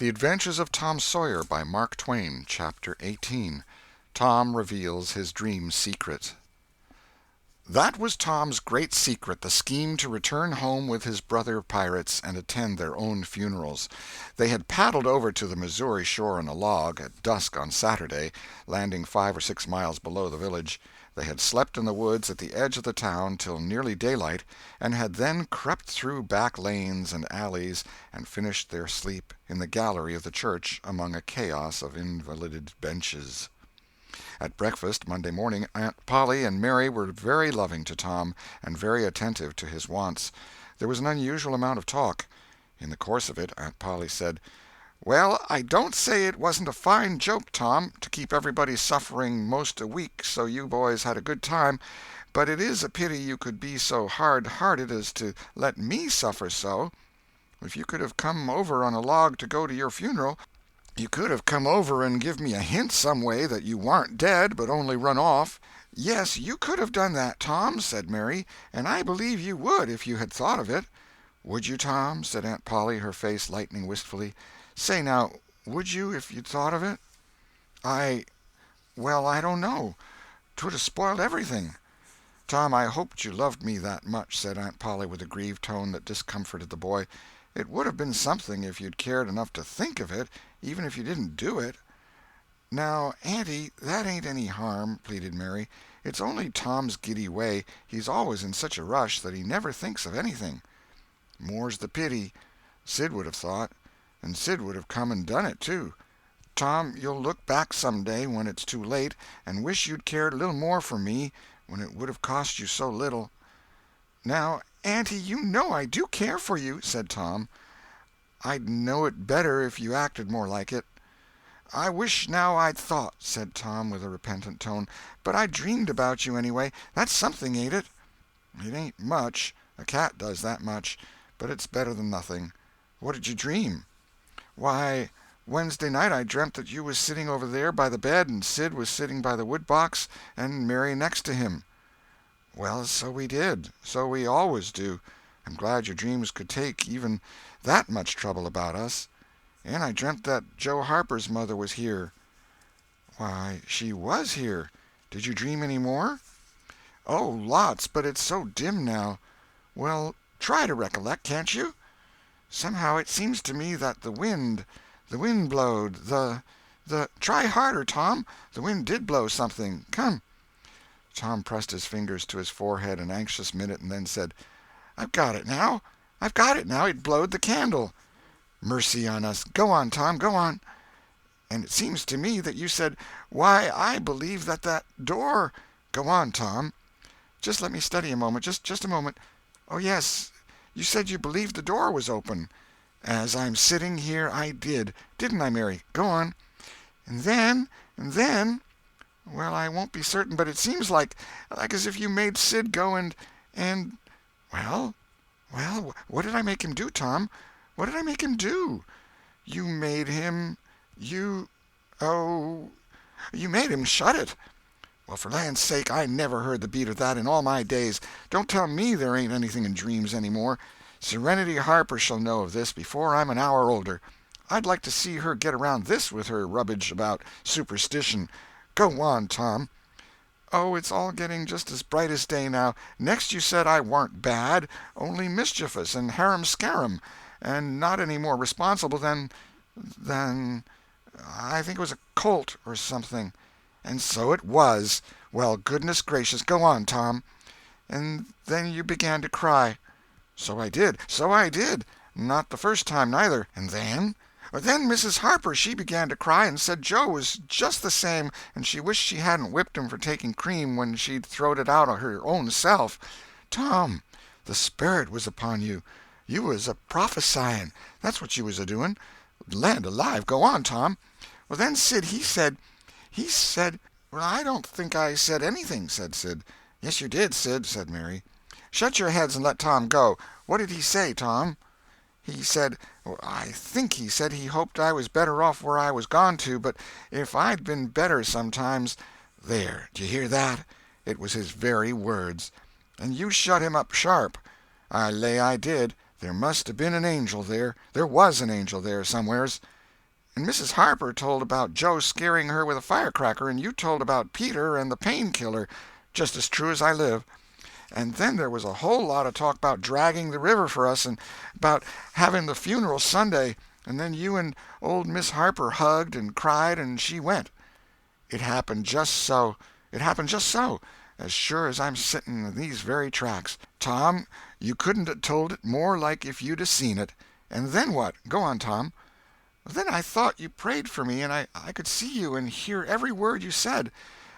The Adventures of Tom Sawyer by Mark Twain, Chapter 18. Tom Reveals His Dream Secret. That was Tom's great secret, the scheme to return home with his brother pirates and attend their own funerals. They had paddled over to the Missouri shore on a log, at dusk on Saturday, landing 5 or 6 miles below the village. They had slept in the woods at the edge of the town till nearly daylight, and had then crept through back lanes and alleys and finished their sleep in the gallery of the church among a chaos of invalided benches. At breakfast Monday morning, Aunt Polly and Mary were very loving to Tom, and very attentive to his wants. There was an unusual amount of talk. In the course of it, Aunt Polly said, "Well, I don't say it wasn't a fine joke, Tom, to keep everybody suffering most a week so you boys had a good time, but it is a pity you could be so hard-hearted as to let me suffer so. If you could have come over on a log to go to your funeral, you could have come over and give me a hint some way that you warn't dead, but only run off." "Yes, you could have done that, Tom," said Mary, "and I believe you would if you had thought of it." "Would you, Tom?" said Aunt Polly, her face lightening wistfully. "Say now, would you if you'd thought of it?" Well, I don't know. 'Twould have spoiled everything." "Tom, I hoped you loved me that much," said Aunt Polly with a grieved tone that discomforted the boy. "It would have been something if you'd cared enough to think of it, even if you didn't do it." "Now, Auntie, that ain't any harm," pleaded Mary. "It's only Tom's giddy way. He's always in such a rush that he never thinks of anything." "More's the pity. Sid would have thought, and Sid would have come and done it, too. Tom, you'll look back some day, when it's too late, and wish you'd cared a little more for me, when it would have cost you so little." "Now, Auntie, you know I do care for you," said Tom. "I'd know it better if you acted more like it." "I wish now I'd thought," said Tom with a repentant tone. "But I dreamed about you, anyway. That's something, ain't it?" "It ain't much. A cat does that much. But it's better than nothing. What did you dream?" "Why, Wednesday night I dreamt that you was sitting over there by the bed, and Sid was sitting by the wood-box, and Mary next to him." "Well, so we did. So we always do. I'm glad your dreams could take even that much trouble about us. And I dreamt that Joe Harper's mother was here." "Why, she was here. Did you dream any more?" "Oh, lots, but it's so dim now." "Well, try to recollect, can't you?" "Somehow it seems to me that the wind blowed, try harder, Tom. The wind did blow something. Come." Tom pressed his fingers to his forehead an anxious minute, and then said, I've got it now. It blowed the candle." "Mercy on us! Go on, Tom, go on." "And it seems to me that you said, 'Why, I believe that door—'" "Go on, Tom." "Just let me study a moment. Just a moment. Oh, yes, you said you believed the door was open." "As I'm sitting here, I did. Didn't I, Mary? Go on." "And then, well, I won't be certain, but it seems like as if you made Sid go and— Well, what did I make him do, Tom? What did I make him do?" "You made him— you— oh, you made him shut it." "Well, for land's sake, I never heard the beat of that in all my days. Don't tell me there ain't anything in dreams any more. Serenity Harper shall know of this before I'm an hour older. I'd like to see her get around this with her rubbage about superstition. Go on, Tom." "Oh, it's all getting just as bright as day now. Next you said I warn't bad, only mischievous and harum-scarum, and not any more responsible than I think it was a colt or something." "And so it was. Well, goodness gracious, go on, Tom." "And then you began to cry." So I did. Not the first time, neither." "And then?" "Then Mrs. Harper, she began to cry, and said Joe was just the same, and she wished she hadn't whipped him for taking cream when she'd throwed it out of her own self." "Tom, the Spirit was upon you. You was a prophesying. That's what you was a-doing. Land alive, go on, Tom." "Well, then Sid, he said— "Well, I don't think I said anything," said Sid. "Yes, you did, Sid," said Mary. "Shut your heads and let Tom go. What did he say, Tom?" "He said— I think he said he hoped I was better off where I was gone to, but if I'd been better sometimes—" "There, d'you hear that? It was his very words. And you shut him up sharp." "I lay I did. There must have been an angel there. There was an angel there, somewheres." And Mrs. Harper told about Joe scaring her with a firecracker, and you told about Peter and the painkiller, just as true as I live. And then there was a whole lot of talk about dragging the river for us, and about having the funeral Sunday, and then you and old Miss Harper hugged and cried, and she went. It happened just so. It happened just so, as sure as I'm sitting in these very tracks. Tom, you couldn't have told it more like if you'd have seen it. And then what? Go on, Tom. Then I thought you prayed for me, and I could see you and hear every word you said.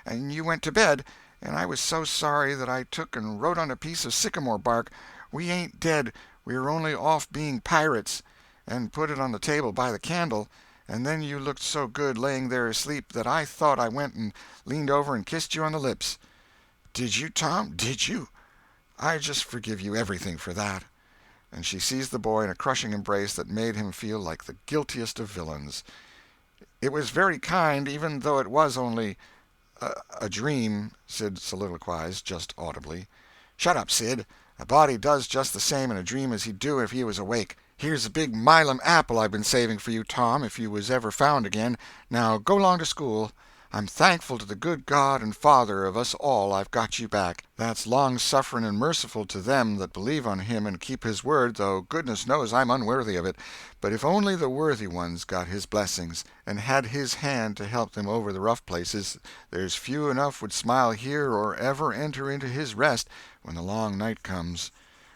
And you went to bed, and I was so sorry that I took and wrote on a piece of sycamore bark, "We ain't dead, we are only off being pirates," and put it on the table by the candle. And then you looked so good laying there asleep that I thought I went and leaned over and kissed you on the lips. Did you, Tom? Did you? I just forgive you everything for that. And she seized the boy in a crushing embrace that made him feel like the guiltiest of villains. It was very kind, even though it was only a dream, Sid soliloquized, just audibly. Shut up, Sid. A body does just the same in a dream as he'd do if he was awake. Here's a big Milam apple I've been saving for you, Tom, if you was ever found again. Now go along to school. I'm thankful to the good God and Father of us all I've got you back. That's long-suffering and merciful to them that believe on him and keep his word, though goodness knows I'm unworthy of it. But if only the worthy ones got his blessings, and had his hand to help them over the rough places, there's few enough would smile here or ever enter into his rest when the long night comes.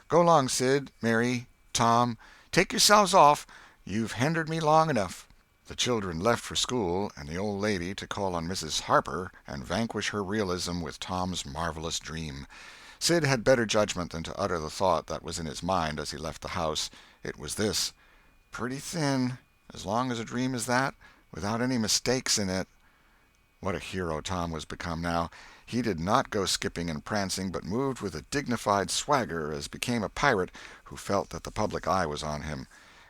Go along, Sid, Mary, Tom. Take yourselves off. You've hindered me long enough. The children left for school, and the old lady to call on Mrs. Harper and vanquish her realism with Tom's marvelous dream. Sid had better judgment than to utter the thought that was in his mind as he left the house. It was this: pretty thin, as long as a dream as that, without any mistakes in it. What a hero Tom was become now! He did not go skipping and prancing, but moved with a dignified swagger as became a pirate who felt that the public eye was on him.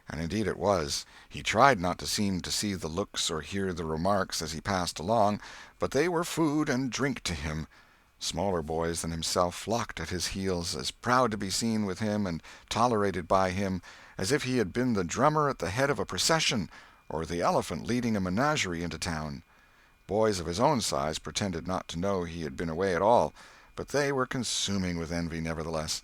And indeed it was. He tried not to seem to see the looks or hear the remarks as he passed along, but they were food and drink to him. Smaller boys than himself flocked at his heels, as proud to be seen with him and tolerated by him as if he had been the drummer at the head of a procession or the elephant leading a menagerie into town. Boys of his own size pretended not to know he had been away at all, but they were consuming with envy nevertheless.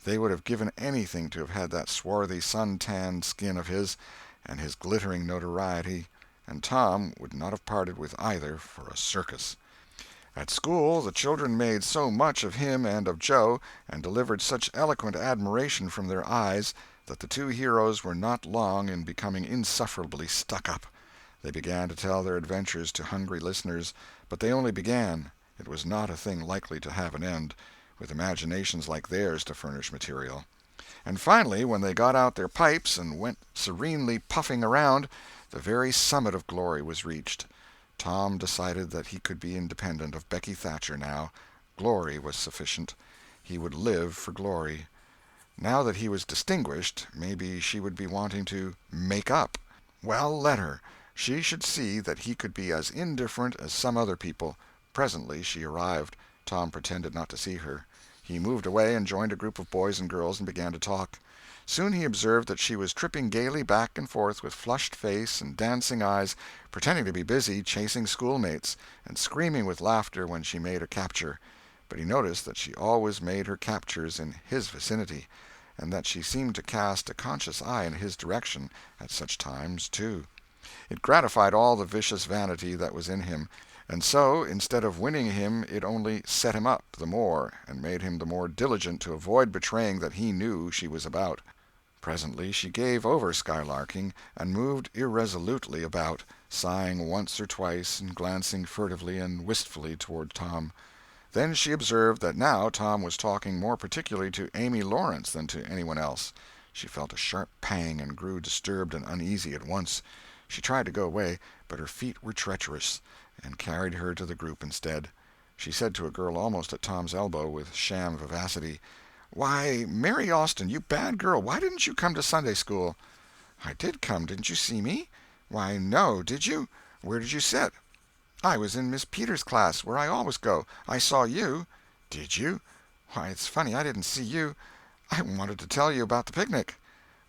They would have given anything to have had that swarthy, sun-tanned skin of his, and his glittering notoriety, and Tom would not have parted with either for a circus. At school the children made so much of him and of Joe, and delivered such eloquent admiration from their eyes, that the two heroes were not long in becoming insufferably stuck-up. They began to tell their adventures to hungry listeners, but they only began. It was not a thing likely to have an end, with imaginations like theirs to furnish material. And finally, when they got out their pipes and went serenely puffing around, the very summit of glory was reached. Tom decided that he could be independent of Becky Thatcher now. Glory was sufficient. He would live for glory. Now that he was distinguished, maybe she would be wanting to make up. Well, let her. She should see that he could be as indifferent as some other people. Presently she arrived. Tom pretended not to see her. He moved away and joined a group of boys and girls and began to talk. Soon he observed that she was tripping gaily back and forth with flushed face and dancing eyes, pretending to be busy chasing schoolmates, and screaming with laughter when she made a capture. But he noticed that she always made her captures in his vicinity, and that she seemed to cast a conscious eye in his direction at such times, too. It gratified all the vicious vanity that was in him, and so, instead of winning him, it only set him up the more, and made him the more diligent to avoid betraying that he knew she was about. Presently she gave over skylarking, and moved irresolutely about, sighing once or twice and glancing furtively and wistfully toward Tom. Then she observed that now Tom was talking more particularly to Amy Lawrence than to anyone else. She felt a sharp pang and grew disturbed and uneasy at once. She tried to go away, but her feet were treacherous, and carried her to the group instead. She said to a girl almost at Tom's elbow, with sham vivacity, "Why, Mary Austin, you bad girl, why didn't you come to Sunday school?" "I did come. Didn't you see me?" "Why, no. Did you? Where did you sit?" "I was in Miss Peters' class, where I always go. I saw you." "Did you? Why, it's funny I didn't see you. I wanted to tell you about the picnic."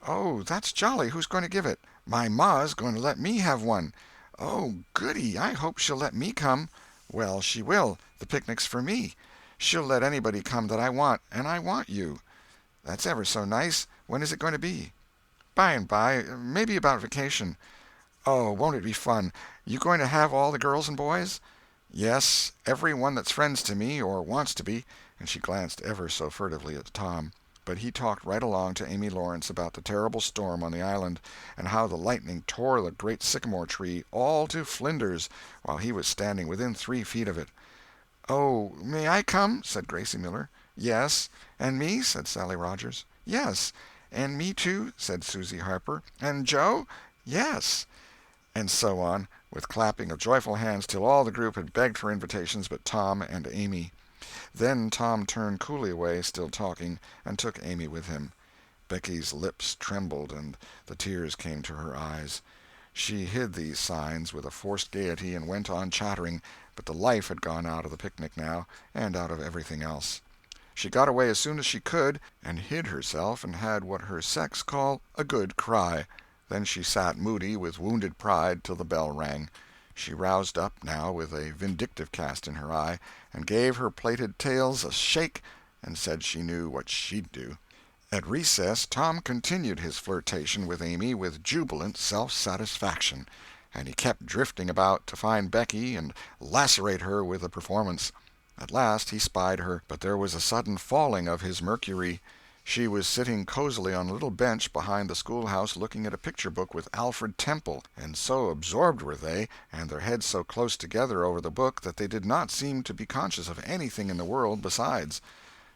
"Oh, that's jolly. Who's going to give it?" My ma's going to let me have one. Oh, goody, I hope she'll let me come. Well, she will. The picnic's for me. She'll let anybody come that I want, and I want you. That's ever so nice. When is it going to be? By and by, maybe about vacation. Oh, won't it be fun? You going to have all the girls and boys? Yes, every one that's friends to me, or wants to be, and she glanced ever so furtively at Tom. But he talked right along to Amy Lawrence about the terrible storm on the island, and how the lightning tore the great sycamore tree all to flinders while he was standing within 3 feet of it. "Oh, may I come?" said Gracie Miller. "Yes." "And me?" said Sally Rogers. "Yes." "And me too?" said Susie Harper. "And Joe?" "Yes." And so on, with clapping of joyful hands till all the group had begged for invitations but Tom and Amy. Then Tom turned coolly away, still talking, and took Amy with him. Becky's lips trembled and the tears came to her eyes. She hid these signs with a forced gaiety and went on chattering, but the life had gone out of the picnic now, and out of everything else. She got away as soon as she could, and hid herself and had what her sex call a good cry. Then she sat moody with wounded pride till the bell rang. She roused up, now, with a vindictive cast in her eye, and gave her plaited tails a shake, and said she knew what she'd do. At recess Tom continued his flirtation with Amy with jubilant self-satisfaction, and he kept drifting about to find Becky and lacerate her with the performance. At last he spied her, but there was a sudden falling of his mercury. She was sitting cozily on a little bench behind the schoolhouse looking at a picture book with Alfred Temple, and so absorbed were they, and their heads so close together over the book, that they did not seem to be conscious of anything in the world besides.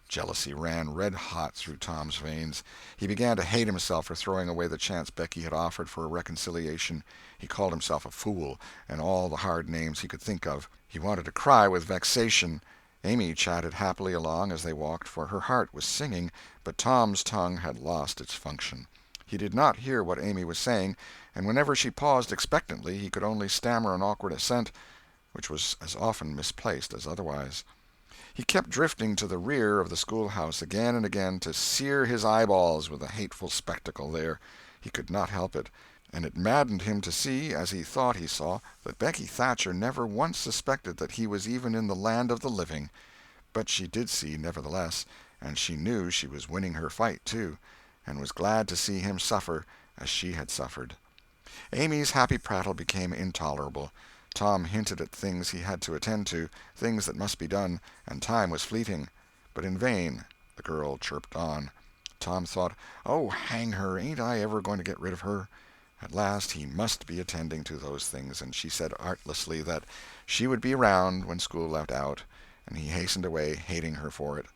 Jealousy ran red-hot through Tom's veins. He began to hate himself for throwing away the chance Becky had offered for a reconciliation. He called himself a fool, and all the hard names he could think of. He wanted to cry with vexation. Amy chatted happily along as they walked, for her heart was singing, but Tom's tongue had lost its function. He did not hear what Amy was saying, and whenever she paused expectantly he could only stammer an awkward assent, which was as often misplaced as otherwise. He kept drifting to the rear of the schoolhouse again and again to sear his eyeballs with the hateful spectacle there. He could not help it, and it maddened him to see, as he thought he saw, that Becky Thatcher never once suspected that he was even in the land of the living. But she did see, nevertheless, and she knew she was winning her fight, too, and was glad to see him suffer as she had suffered. Amy's happy prattle became intolerable. Tom hinted at things he had to attend to, things that must be done, and time was fleeting. But in vain. The girl chirped on. Tom thought, "Oh, hang her, ain't I ever going to get rid of her?" At last he must be attending to those things, and she said artlessly that she would be round when school left out, and he hastened away, hating her for it.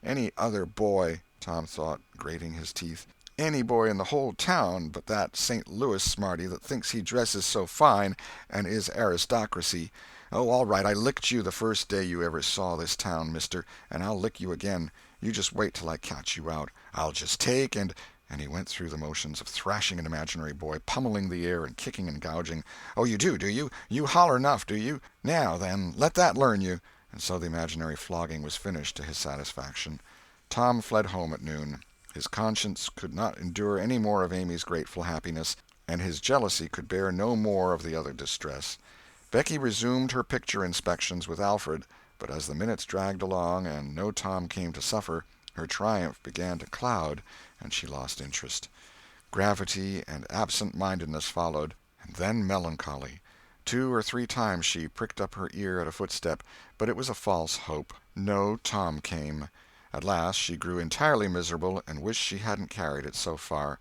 Any other boy, Tom thought, grating his teeth, any boy in the whole town but that St. Louis smarty that thinks he dresses so fine and is aristocracy. Oh, all right, I licked you the first day you ever saw this town, mister, and I'll lick you again. You just wait till I catch you out. I'll just take and he went through the motions of thrashing an imaginary boy, pummeling the air and kicking and gouging. "Oh, you do you? You holler enough, do you? Now, then, let that learn you." And so the imaginary flogging was finished to his satisfaction. Tom fled home at noon. His conscience could not endure any more of Amy's grateful happiness, and his jealousy could bear no more of the other distress. Becky resumed her picture inspections with Alfred, but as the minutes dragged along and no Tom came to suffer, her triumph began to cloud, and she lost interest. Gravity and absent-mindedness followed, and then melancholy. 2 or 3 times she pricked up her ear at a footstep, but it was a false hope. No Tom came. At last she grew entirely miserable and wished she hadn't carried it so far.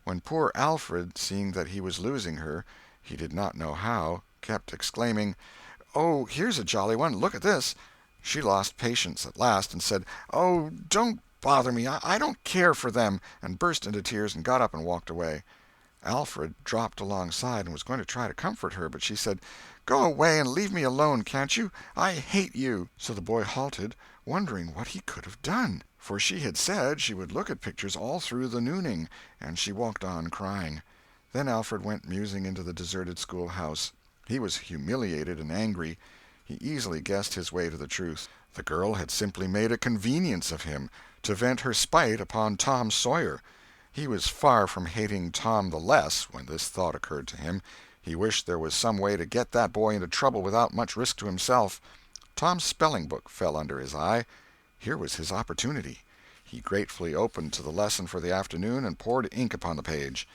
When poor Alfred, seeing that he was losing her, he did not know how, kept exclaiming, "Oh, here's a jolly one, look at this," she lost patience at last and said, "Oh, don't bother me, I don't care for them," and burst into tears and got up and walked away. Alfred dropped alongside and was going to try to comfort her, but she said, "Go away and leave me alone, can't you? I hate you." So the boy halted, wondering what he could have done, for she had said she would look at pictures all through the nooning, and she walked on crying. Then Alfred went musing into the deserted schoolhouse. He was humiliated and angry. He easily guessed his way to the truth. The girl had simply made a convenience of him, to vent her spite upon Tom Sawyer. He was far from hating Tom the less when this thought occurred to him. He wished there was some way to get that boy into trouble without much risk to himself. Tom's spelling-book fell under his eye. Here was his opportunity. He gratefully opened to the lesson for the afternoon and poured ink upon the page.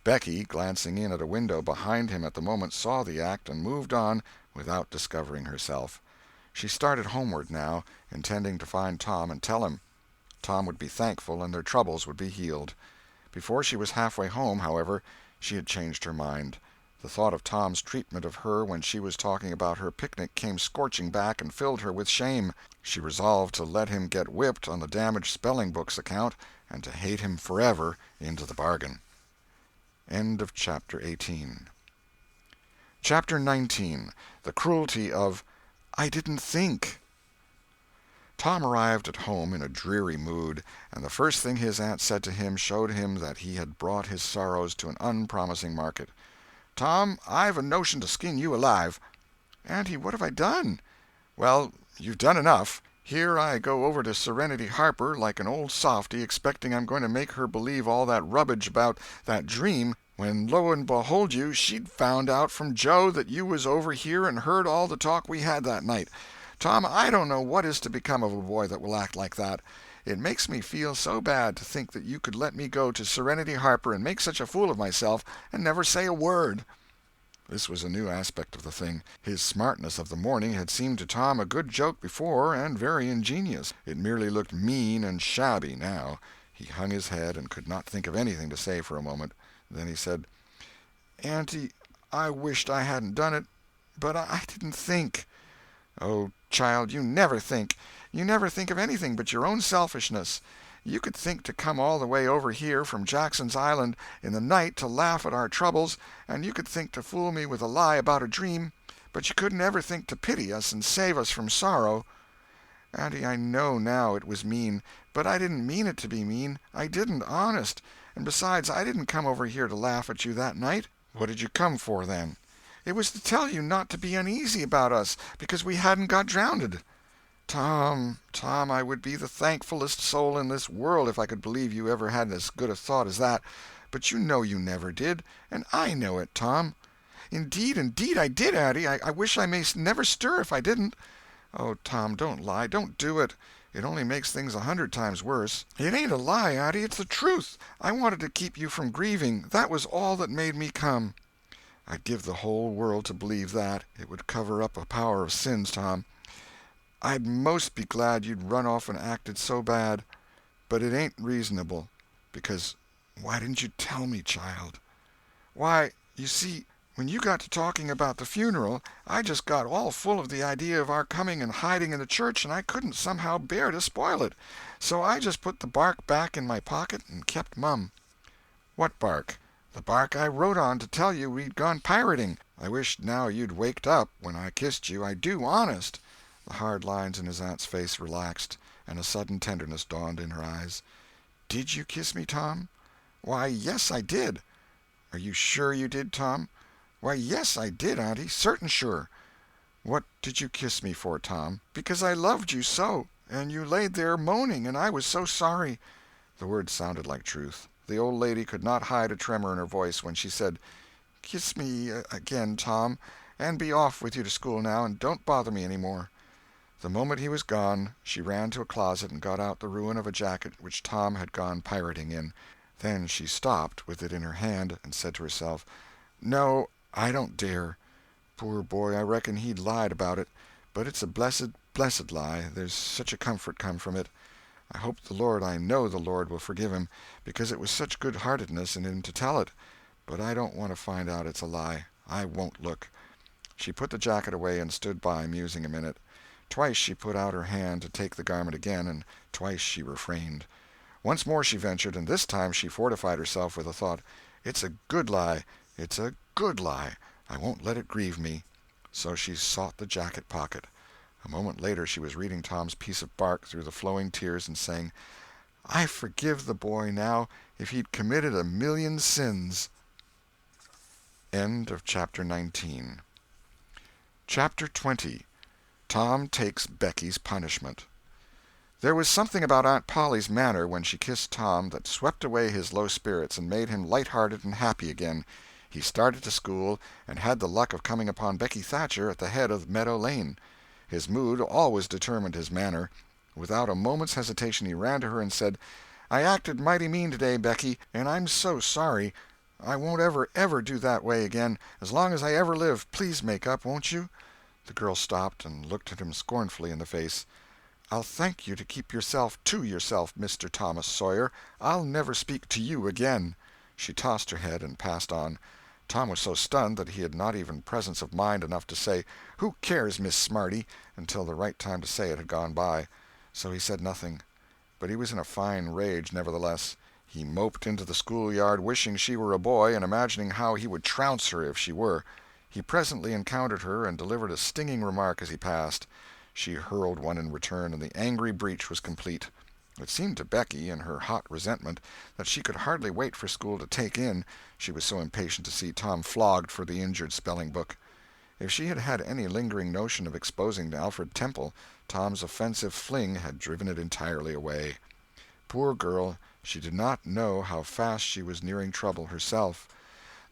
Becky, glancing in at a window behind him at the moment, saw the act and moved on without discovering herself. She started homeward now, intending to find Tom and tell him. Tom would be thankful and their troubles would be healed. Before she was halfway home, however, she had changed her mind. The thought of Tom's treatment of her when she was talking about her picnic came scorching back and filled her with shame. She resolved to let him get whipped on the damaged spelling-book's account and to hate him forever into the bargain. End of Chapter 18. Chapter 19. The Cruelty of "I Didn't Think." Tom arrived at home in a dreary mood, and the first thing his aunt said to him showed him that he had brought his sorrows to an unpromising market. "Tom, I've a notion to skin you alive." "Auntie, what have I done?" "Well, you've done enough. Here I go over to Serenity Harper like an old softy, expecting I'm going to make her believe all that rubbish about that dream, when lo and behold you, she'd found out from Joe that you was over here and heard all the talk we had that night. Tom, I don't know what is to become of a boy that will act like that. It makes me feel so bad to think that you could let me go to Serenity Harper and make such a fool of myself and never say a word." This was a new aspect of the thing. His smartness of the morning had seemed to Tom a good joke before, and very ingenious. It merely looked mean and shabby now. He hung his head and could not think of anything to say for a moment. Then he said, "Auntie, I wished I hadn't done it, but I didn't think." "Oh, child, you never think. You never think of anything but your own selfishness. You could think to come all the way over here from Jackson's Island in the night to laugh at our troubles, and you could think to fool me with a lie about a dream, but you couldn't ever think to pity us and save us from sorrow." "Auntie, I know now it was mean, but I didn't mean it to be mean. I didn't, honest. And besides, I didn't come over here to laugh at you that night." "What did you come for, then?" "It was to tell you not to be uneasy about us, because we hadn't got drownded." "Tom, Tom, I would be the thankfulest soul in this world if I could believe you ever had as good a thought as that. But you know you never did, and I know it, Tom." Indeed, I did, Auntie. I wish I may never stir if I didn't." "Oh, Tom, don't lie. Don't do it. It only makes things 100 times worse." "It ain't a lie, Auntie. It's the truth. I wanted to keep you from grieving. That was all that made me come." "I'd give the whole world to believe that. It would cover up a power of sins, Tom. I'd most be glad you'd run off and acted so bad. But it ain't reasonable. Because why didn't you tell me, child?" "Why, you see, when you got to talking about the funeral, I just got all full of the idea of our coming and hiding in the church, and I couldn't somehow bear to spoil it. So I just put the bark back in my pocket and kept mum." "What bark?" "The bark I wrote on to tell you we'd gone pirating. I wish now you'd waked up when I kissed you. I do, honest." The hard lines in his aunt's face relaxed, and a sudden tenderness dawned in her eyes. "Did you kiss me, Tom?" "Why, yes, I did." "Are you sure you did, Tom?" "Why, yes, I did, Auntie, certain sure." "What did you kiss me for, Tom?" "Because I loved you so, and you laid there moaning, and I was so sorry." The words sounded like truth. The old lady could not hide a tremor in her voice when she said, "Kiss me again, Tom, and be off with you to school now, and don't bother me any more." The moment he was gone, she ran to a closet and got out the ruin of a jacket which Tom had gone pirating in. Then she stopped, with it in her hand, and said to herself, "No, I don't dare. Poor boy, I reckon he'd lied about it. But it's a blessed, blessed lie. There's such a comfort come from it. I hope the Lord, I know the Lord will forgive him, because it was such good-heartedness in him to tell it. But I don't want to find out it's a lie. I won't look." She put the jacket away and stood by, musing a minute. Twice she put out her hand to take the garment again, and twice she refrained. Once more she ventured, and this time she fortified herself with the thought, "It's a good lie. It's a good lie. I won't let it grieve me." So she sought the jacket pocket. A moment later she was reading Tom's piece of bark through the flowing tears and saying, "I forgive the boy now if he'd committed 1,000,000 sins." End of Chapter 19. Chapter 20. Tom Takes Becky's Punishment. There was something about Aunt Polly's manner when she kissed Tom that swept away his low spirits and made him light-hearted and happy again. He started to school, and had the luck of coming upon Becky Thatcher at the head of Meadow Lane. His mood always determined his manner. Without a moment's hesitation he ran to her and said, "I acted mighty mean today, Becky, and I'm so sorry. I won't ever do that way again, as long as I ever live. Please make up, won't you?" The girl stopped and looked at him scornfully in the face. "I'll thank you to keep yourself to yourself, Mr. Thomas Sawyer. I'll never speak to you again." She tossed her head and passed on. Tom was so stunned that he had not even presence of mind enough to say, "Who cares, Miss Smarty?" until the right time to say it had gone by. So he said nothing. But he was in a fine rage, nevertheless. He moped into the schoolyard, wishing she were a boy, and imagining how he would trounce her if she were. He presently encountered her and delivered a stinging remark as he passed. She hurled one in return, and the angry breach was complete. It seemed to Becky, in her hot resentment, that she could hardly wait for school to take in, she was so impatient to see Tom flogged for the injured spelling-book. If she had had any lingering notion of exposing Alfred Temple, Tom's offensive fling had driven it entirely away. Poor girl, she did not know how fast she was nearing trouble herself.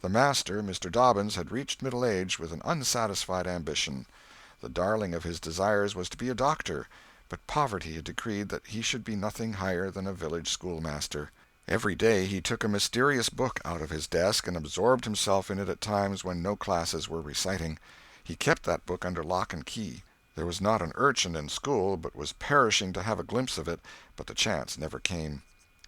The master, Mr. Dobbins, had reached middle age with an unsatisfied ambition. The darling of his desires was to be a doctor, but poverty had decreed that he should be nothing higher than a village schoolmaster. Every day he took a mysterious book out of his desk and absorbed himself in it at times when no classes were reciting. He kept that book under lock and key. There was not an urchin in school but was perishing to have a glimpse of it, but the chance never came.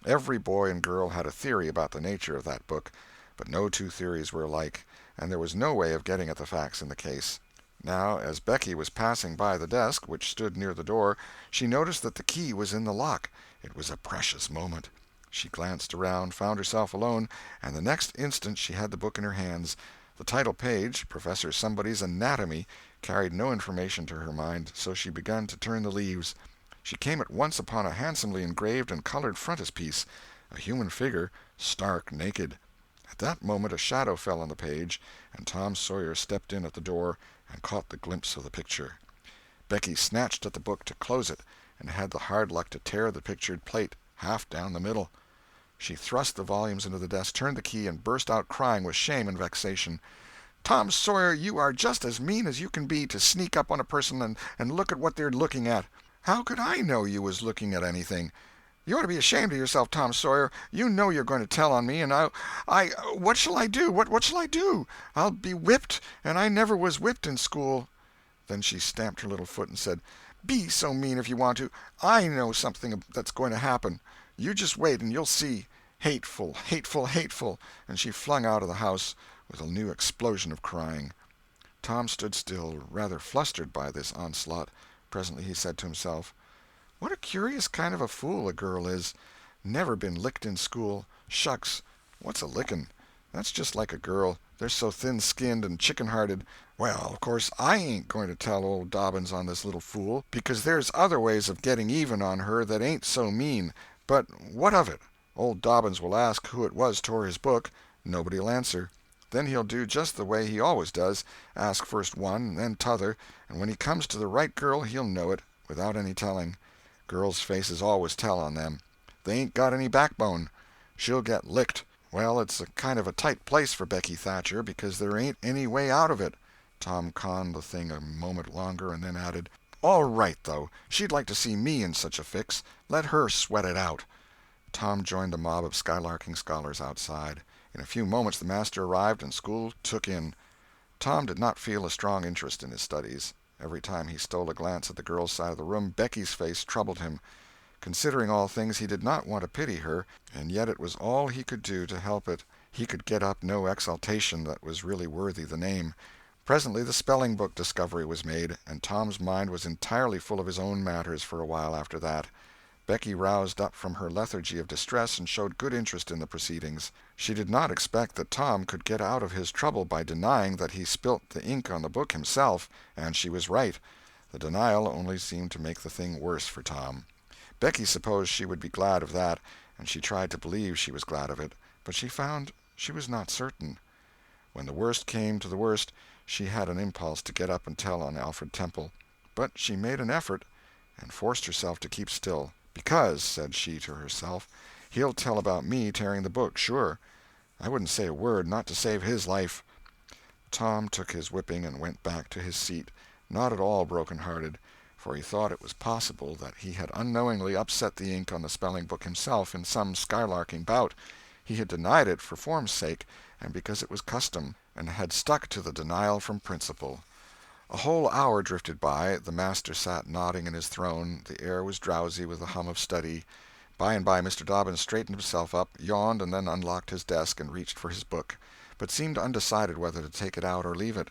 Every boy and girl had a theory about the nature of that book, but no two theories were alike, and there was no way of getting at the facts in the case. Now, as Becky was passing by the desk, which stood near the door, she noticed that the key was in the lock. It was a precious moment. She glanced around, found herself alone, and the next instant she had the book in her hands. The title page, Professor Somebody's Anatomy, carried no information to her mind, so she began to turn the leaves. She came at once upon a handsomely engraved and colored frontispiece, a human figure, stark naked. At that moment a shadow fell on the page, and Tom Sawyer stepped in at the door and caught the glimpse of the picture. Becky snatched at the book to close it, and had the hard luck to tear the pictured plate half down the middle. She thrust the volumes into the desk, turned the key, and burst out crying with shame and vexation. "Tom Sawyer, you are just as mean as you can be, to sneak up on a person and look at what they're looking at. How could I know you was looking at anything? You ought to be ashamed of yourself, Tom Sawyer. You know you're going to tell on me, and what shall I do? What shall I do? I'll be whipped, and I never was whipped in school." Then she stamped her little foot and said, "Be so mean if you want to. I know something that's going to happen. You just wait and you'll see. Hateful, hateful, hateful!" And she flung out of the house with a new explosion of crying. Tom stood still, rather flustered by this onslaught. Presently he said to himself, "What a curious kind of a fool a girl is. Never been licked in school. Shucks, what's a licking? That's just like a girl. They're so thin-skinned and chicken-hearted. Well, of course I ain't going to tell old Dobbins on this little fool, because there's other ways of getting even on her that ain't so mean. But what of it? Old Dobbins will ask who it was tore his book. Nobody'll answer. Then he'll do just the way he always does, ask first one and then t'other, and when he comes to the right girl he'll know it, without any telling. Girls' faces always tell on them. They ain't got any backbone. She'll get licked. Well, it's a kind of a tight place for Becky Thatcher, because there ain't any way out of it." Tom conned the thing a moment longer, and then added, "All right, though. She'd like to see me in such a fix. Let her sweat it out." Tom joined the mob of skylarking scholars outside. In a few moments the master arrived, and school took in. Tom did not feel a strong interest in his studies. Every time he stole a glance at the girl's side of the room, Becky's face troubled him. Considering all things, he did not want to pity her, and yet it was all he could do to help it. He could get up no exultation that was really worthy the name. Presently the spelling-book discovery was made, and Tom's mind was entirely full of his own matters for a while after that. Becky roused up from her lethargy of distress and showed good interest in the proceedings. She did not expect that Tom could get out of his trouble by denying that he spilt the ink on the book himself, and she was right. The denial only seemed to make the thing worse for Tom. Becky supposed she would be glad of that, and she tried to believe she was glad of it, but she found she was not certain. When the worst came to the worst, she had an impulse to get up and tell on Alfred Temple, but she made an effort and forced herself to keep still. "Because," said she to herself, "he'll tell about me tearing the book, sure. I wouldn't say a word, not to save his life." Tom took his whipping and went back to his seat, not at all broken-hearted, for he thought it was possible that he had unknowingly upset the ink on the spelling-book himself in some skylarking bout. He had denied it for form's sake, and because it was custom, and had stuck to the denial from principle. A whole hour drifted by. The master sat nodding in his throne. The air was drowsy with the hum of study. By and by Mr. Dobbins straightened himself up, yawned, and then unlocked his desk and reached for his book, but seemed undecided whether to take it out or leave it.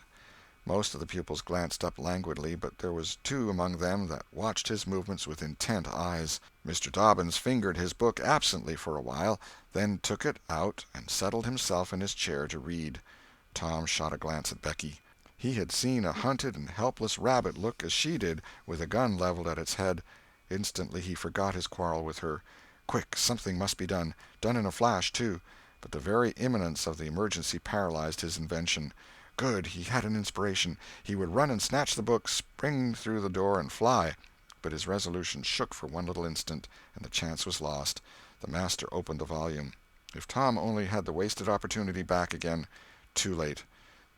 Most of the pupils glanced up languidly, but there was two among them that watched his movements with intent eyes. Mr. Dobbins fingered his book absently for a while, then took it out and settled himself in his chair to read. Tom shot a glance at Becky. He had seen a hunted and helpless rabbit look as she did, with a gun leveled at its head. Instantly he forgot his quarrel with her. Quick, something must be done in a flash, too. But the very imminence of the emergency paralyzed his invention. Good, he had an inspiration. He would run and snatch the book, spring through the door, and fly. But his resolution shook for one little instant, and the chance was lost. The master opened the volume. If Tom only had the wasted opportunity back again. Too late.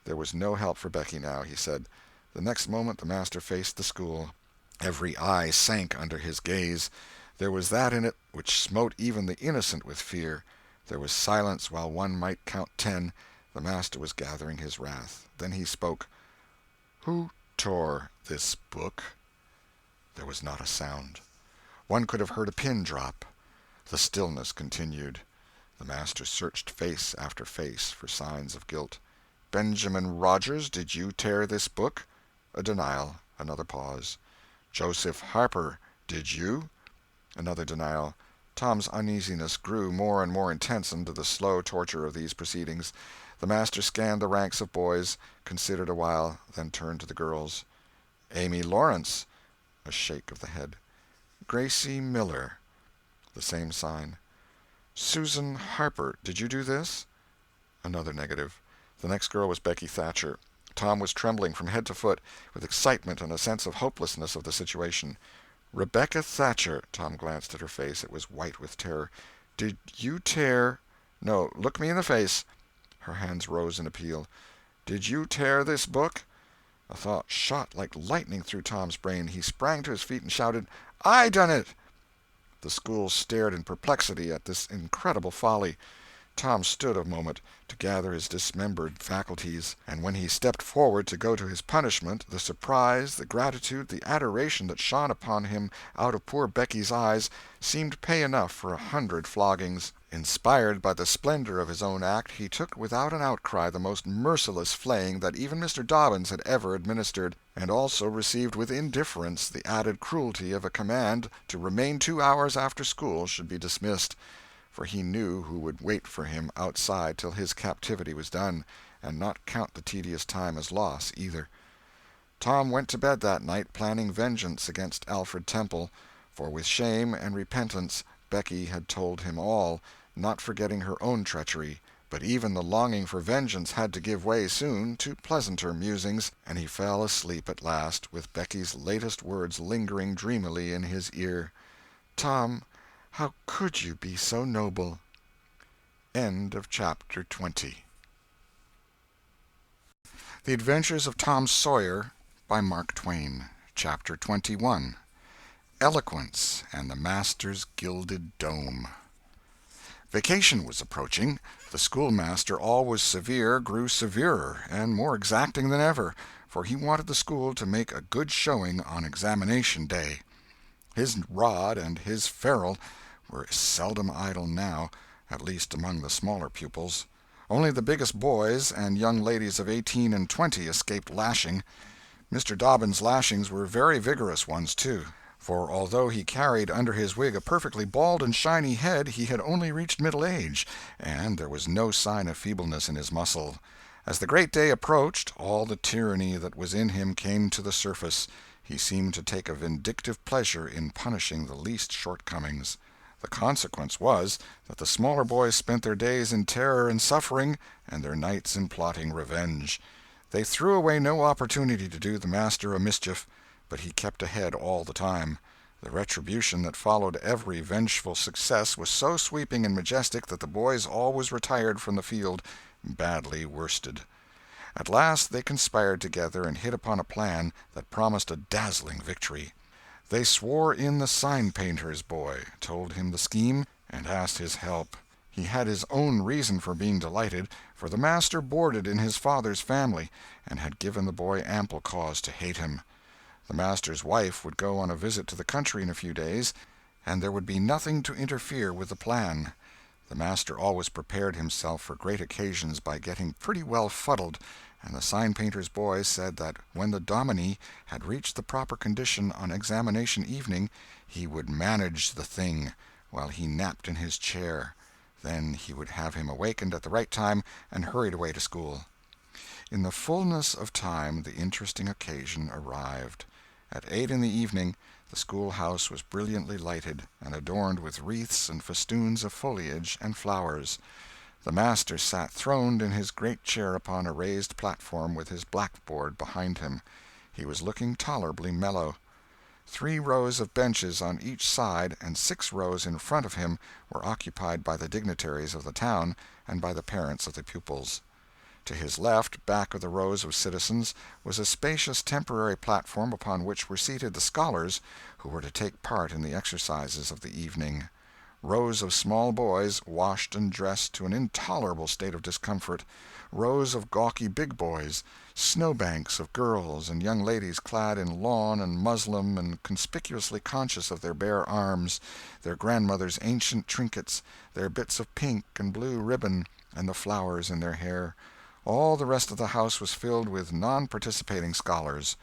There was no help for Becky now, he said. The next moment the master faced the school. Every eye sank under his gaze. There was that in it which smote even the innocent with fear. There was silence while one might count 10. The master was gathering his wrath. Then he spoke. "Who tore this book?" There was not a sound. One could have heard a pin drop. The stillness continued. The master searched face after face for signs of guilt. "Benjamin Rogers, did you tear this book?" A denial. Another pause. "Joseph Harper, did you?" Another denial. Tom's uneasiness grew more and more intense under the slow torture of these proceedings. The master scanned the ranks of boys, considered a while, then turned to the girls. "Amy Lawrence." A shake of the head. "Gracie Miller." The same sign. "Susan Harper, did you do this?" Another negative. The next girl was Becky Thatcher. Tom was trembling from head to foot, with excitement and a sense of hopelessness of the situation. "Rebecca Thatcher." Tom glanced at her face. It was white with terror. "Did you tear—" "No, look me in the face." Her hands rose in appeal. "Did you tear this book?" A thought shot like lightning through Tom's brain. He sprang to his feet and shouted, "I done it!" The school stared in perplexity at this incredible folly. Tom stood a moment to gather his dismembered faculties, and when he stepped forward to go to his punishment, the surprise, the gratitude, the adoration that shone upon him out of poor Becky's eyes seemed pay enough for 100 floggings. Inspired by the splendor of his own act, he took without an outcry the most merciless flaying that even Mr. Dobbins had ever administered, and also received with indifference the added cruelty of a command to remain 2 hours after school should be dismissed. For he knew who would wait for him outside till his captivity was done, and not count the tedious time as loss, either. Tom went to bed that night planning vengeance against Alfred Temple, for with shame and repentance Becky had told him all, not forgetting her own treachery, but even the longing for vengeance had to give way soon to pleasanter musings, and he fell asleep at last, with Becky's latest words lingering dreamily in his ear. "Tom, how could you be so noble?" End of chapter 20. The Adventures of Tom Sawyer, by Mark Twain. Chapter 21. Eloquence and the Master's Gilded Dome. Vacation was approaching. The schoolmaster, always severe, grew severer and more exacting than ever, for he wanted the school to make a good showing on examination day. His rod and his ferule were seldom idle now, at least among the smaller pupils. Only the biggest boys and young ladies of 18 and 20 escaped lashing. Mr. Dobbins' lashings were very vigorous ones, too, for although he carried under his wig a perfectly bald and shiny head, he had only reached middle age, and there was no sign of feebleness in his muscle. As the great day approached, all the tyranny that was in him came to the surface. He seemed to take a vindictive pleasure in punishing the least shortcomings. The consequence was that the smaller boys spent their days in terror and suffering, and their nights in plotting revenge. They threw away no opportunity to do the master a mischief, but he kept ahead all the time. The retribution that followed every vengeful success was so sweeping and majestic that the boys always retired from the field badly worsted. At last they conspired together and hit upon a plan that promised a dazzling victory. They swore in the sign-painter's boy, told him the scheme, and asked his help. He had his own reason for being delighted, for the master boarded in his father's family, and had given the boy ample cause to hate him. The master's wife would go on a visit to the country in a few days, and there would be nothing to interfere with the plan. The master always prepared himself for great occasions by getting pretty well fuddled, and the sign-painter's boy said that when the dominie had reached the proper condition on examination evening, he would manage the thing while he napped in his chair. Then he would have him awakened at the right time and hurried away to school. In the fullness of time the interesting occasion arrived. At 8 in the evening the schoolhouse was brilliantly lighted, and adorned with wreaths and festoons of foliage and flowers. The master sat throned in his great chair upon a raised platform with his blackboard behind him. He was looking tolerably mellow. 3 rows of benches on each side and 6 rows in front of him were occupied by the dignitaries of the town and by the parents of the pupils. To his left, back of the rows of citizens, was a spacious temporary platform upon which were seated the scholars who were to take part in the exercises of the evening. Rows of small boys, washed and dressed to an intolerable state of discomfort, rows of gawky big boys, snowbanks of girls and young ladies clad in lawn and muslin and conspicuously conscious of their bare arms, their grandmother's ancient trinkets, their bits of pink and blue ribbon, and the flowers in their hair. All the rest of the house was filled with non-participating scholars.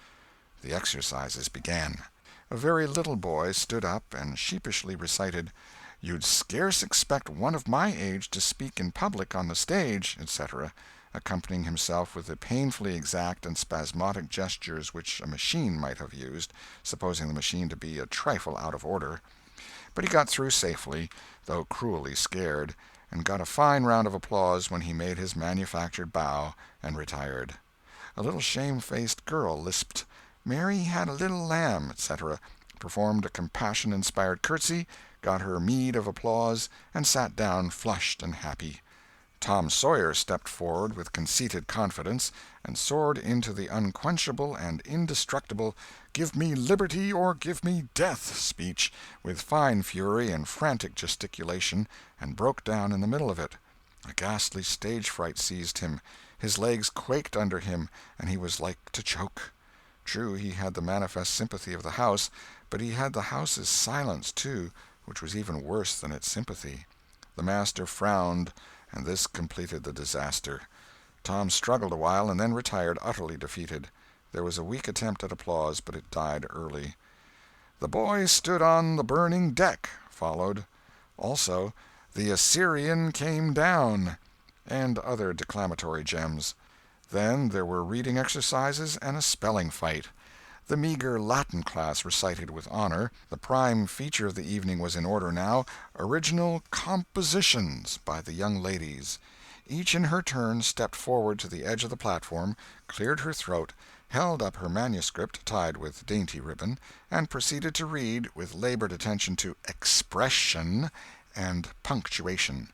The exercises began. A very little boy stood up and sheepishly recited, "You'd scarce expect one of my age to speak in public on the stage," etc., accompanying himself with the painfully exact and spasmodic gestures which a machine might have used, supposing the machine to be a trifle out of order. But he got through safely, though cruelly scared, and got a fine round of applause when he made his manufactured bow and retired. A little shamefaced girl lisped, "Mary had a little lamb," etc., performed a compassion-inspired curtsy, got her meed of applause, and sat down flushed and happy. Tom Sawyer stepped forward with conceited confidence, and soared into the unquenchable and indestructible "Give me liberty or give me death" speech, with fine fury and frantic gesticulation, and broke down in the middle of it. A ghastly stage fright seized him, his legs quaked under him, and he was like to choke. True, he had the manifest sympathy of the house, but he had the house's silence, too, which was even worse than its sympathy. The master frowned, and this completed the disaster. Tom struggled a while, and then retired utterly defeated. There was a weak attempt at applause, but it died early. "The boy stood on the burning deck" followed. Also, "The Assyrian came down," and other declamatory gems. Then there were reading exercises and a spelling fight. The meager Latin class recited with honor. The prime feature of the evening was in order now, original compositions by the young ladies. Each in her turn stepped forward to the edge of the platform, cleared her throat, held up her manuscript, tied with dainty ribbon, and proceeded to read, with labored attention to expression and punctuation.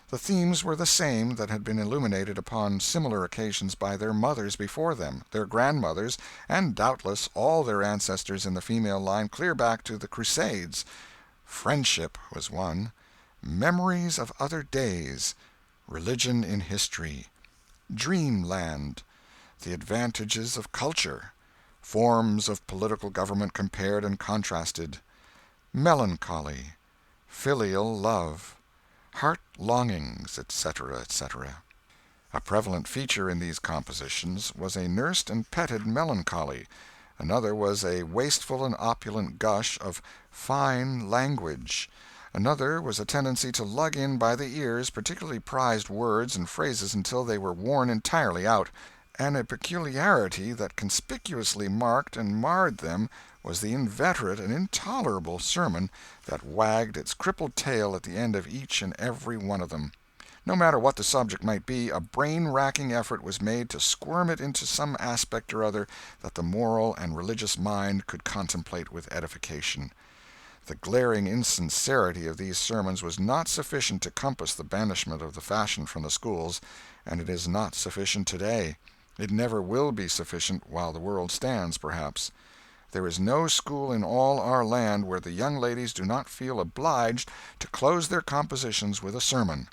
The themes were the same that had been illuminated upon similar occasions by their mothers before them, their grandmothers, and doubtless all their ancestors in the female line clear back to the Crusades. Friendship was one, memories of other days, religion in history, dreamland, the advantages of culture, forms of political government compared and contrasted, melancholy, filial love, heart longings, etc., etc. A prevalent feature in these compositions was a nursed and petted melancholy. Another was a wasteful and opulent gush of fine language. Another was a tendency to lug in by the ears particularly prized words and phrases until they were worn entirely out, and a peculiarity that conspicuously marked and marred them was the inveterate and intolerable sermon that wagged its crippled tail at the end of each and every one of them. No matter what the subject might be, a brain-racking effort was made to squirm it into some aspect or other that the moral and religious mind could contemplate with edification. The glaring insincerity of these sermons was not sufficient to compass the banishment of the fashion from the schools, and it is not sufficient today. It never will be sufficient while the world stands, perhaps. There is no school in all our land where the young ladies do not feel obliged to close their compositions with a sermon,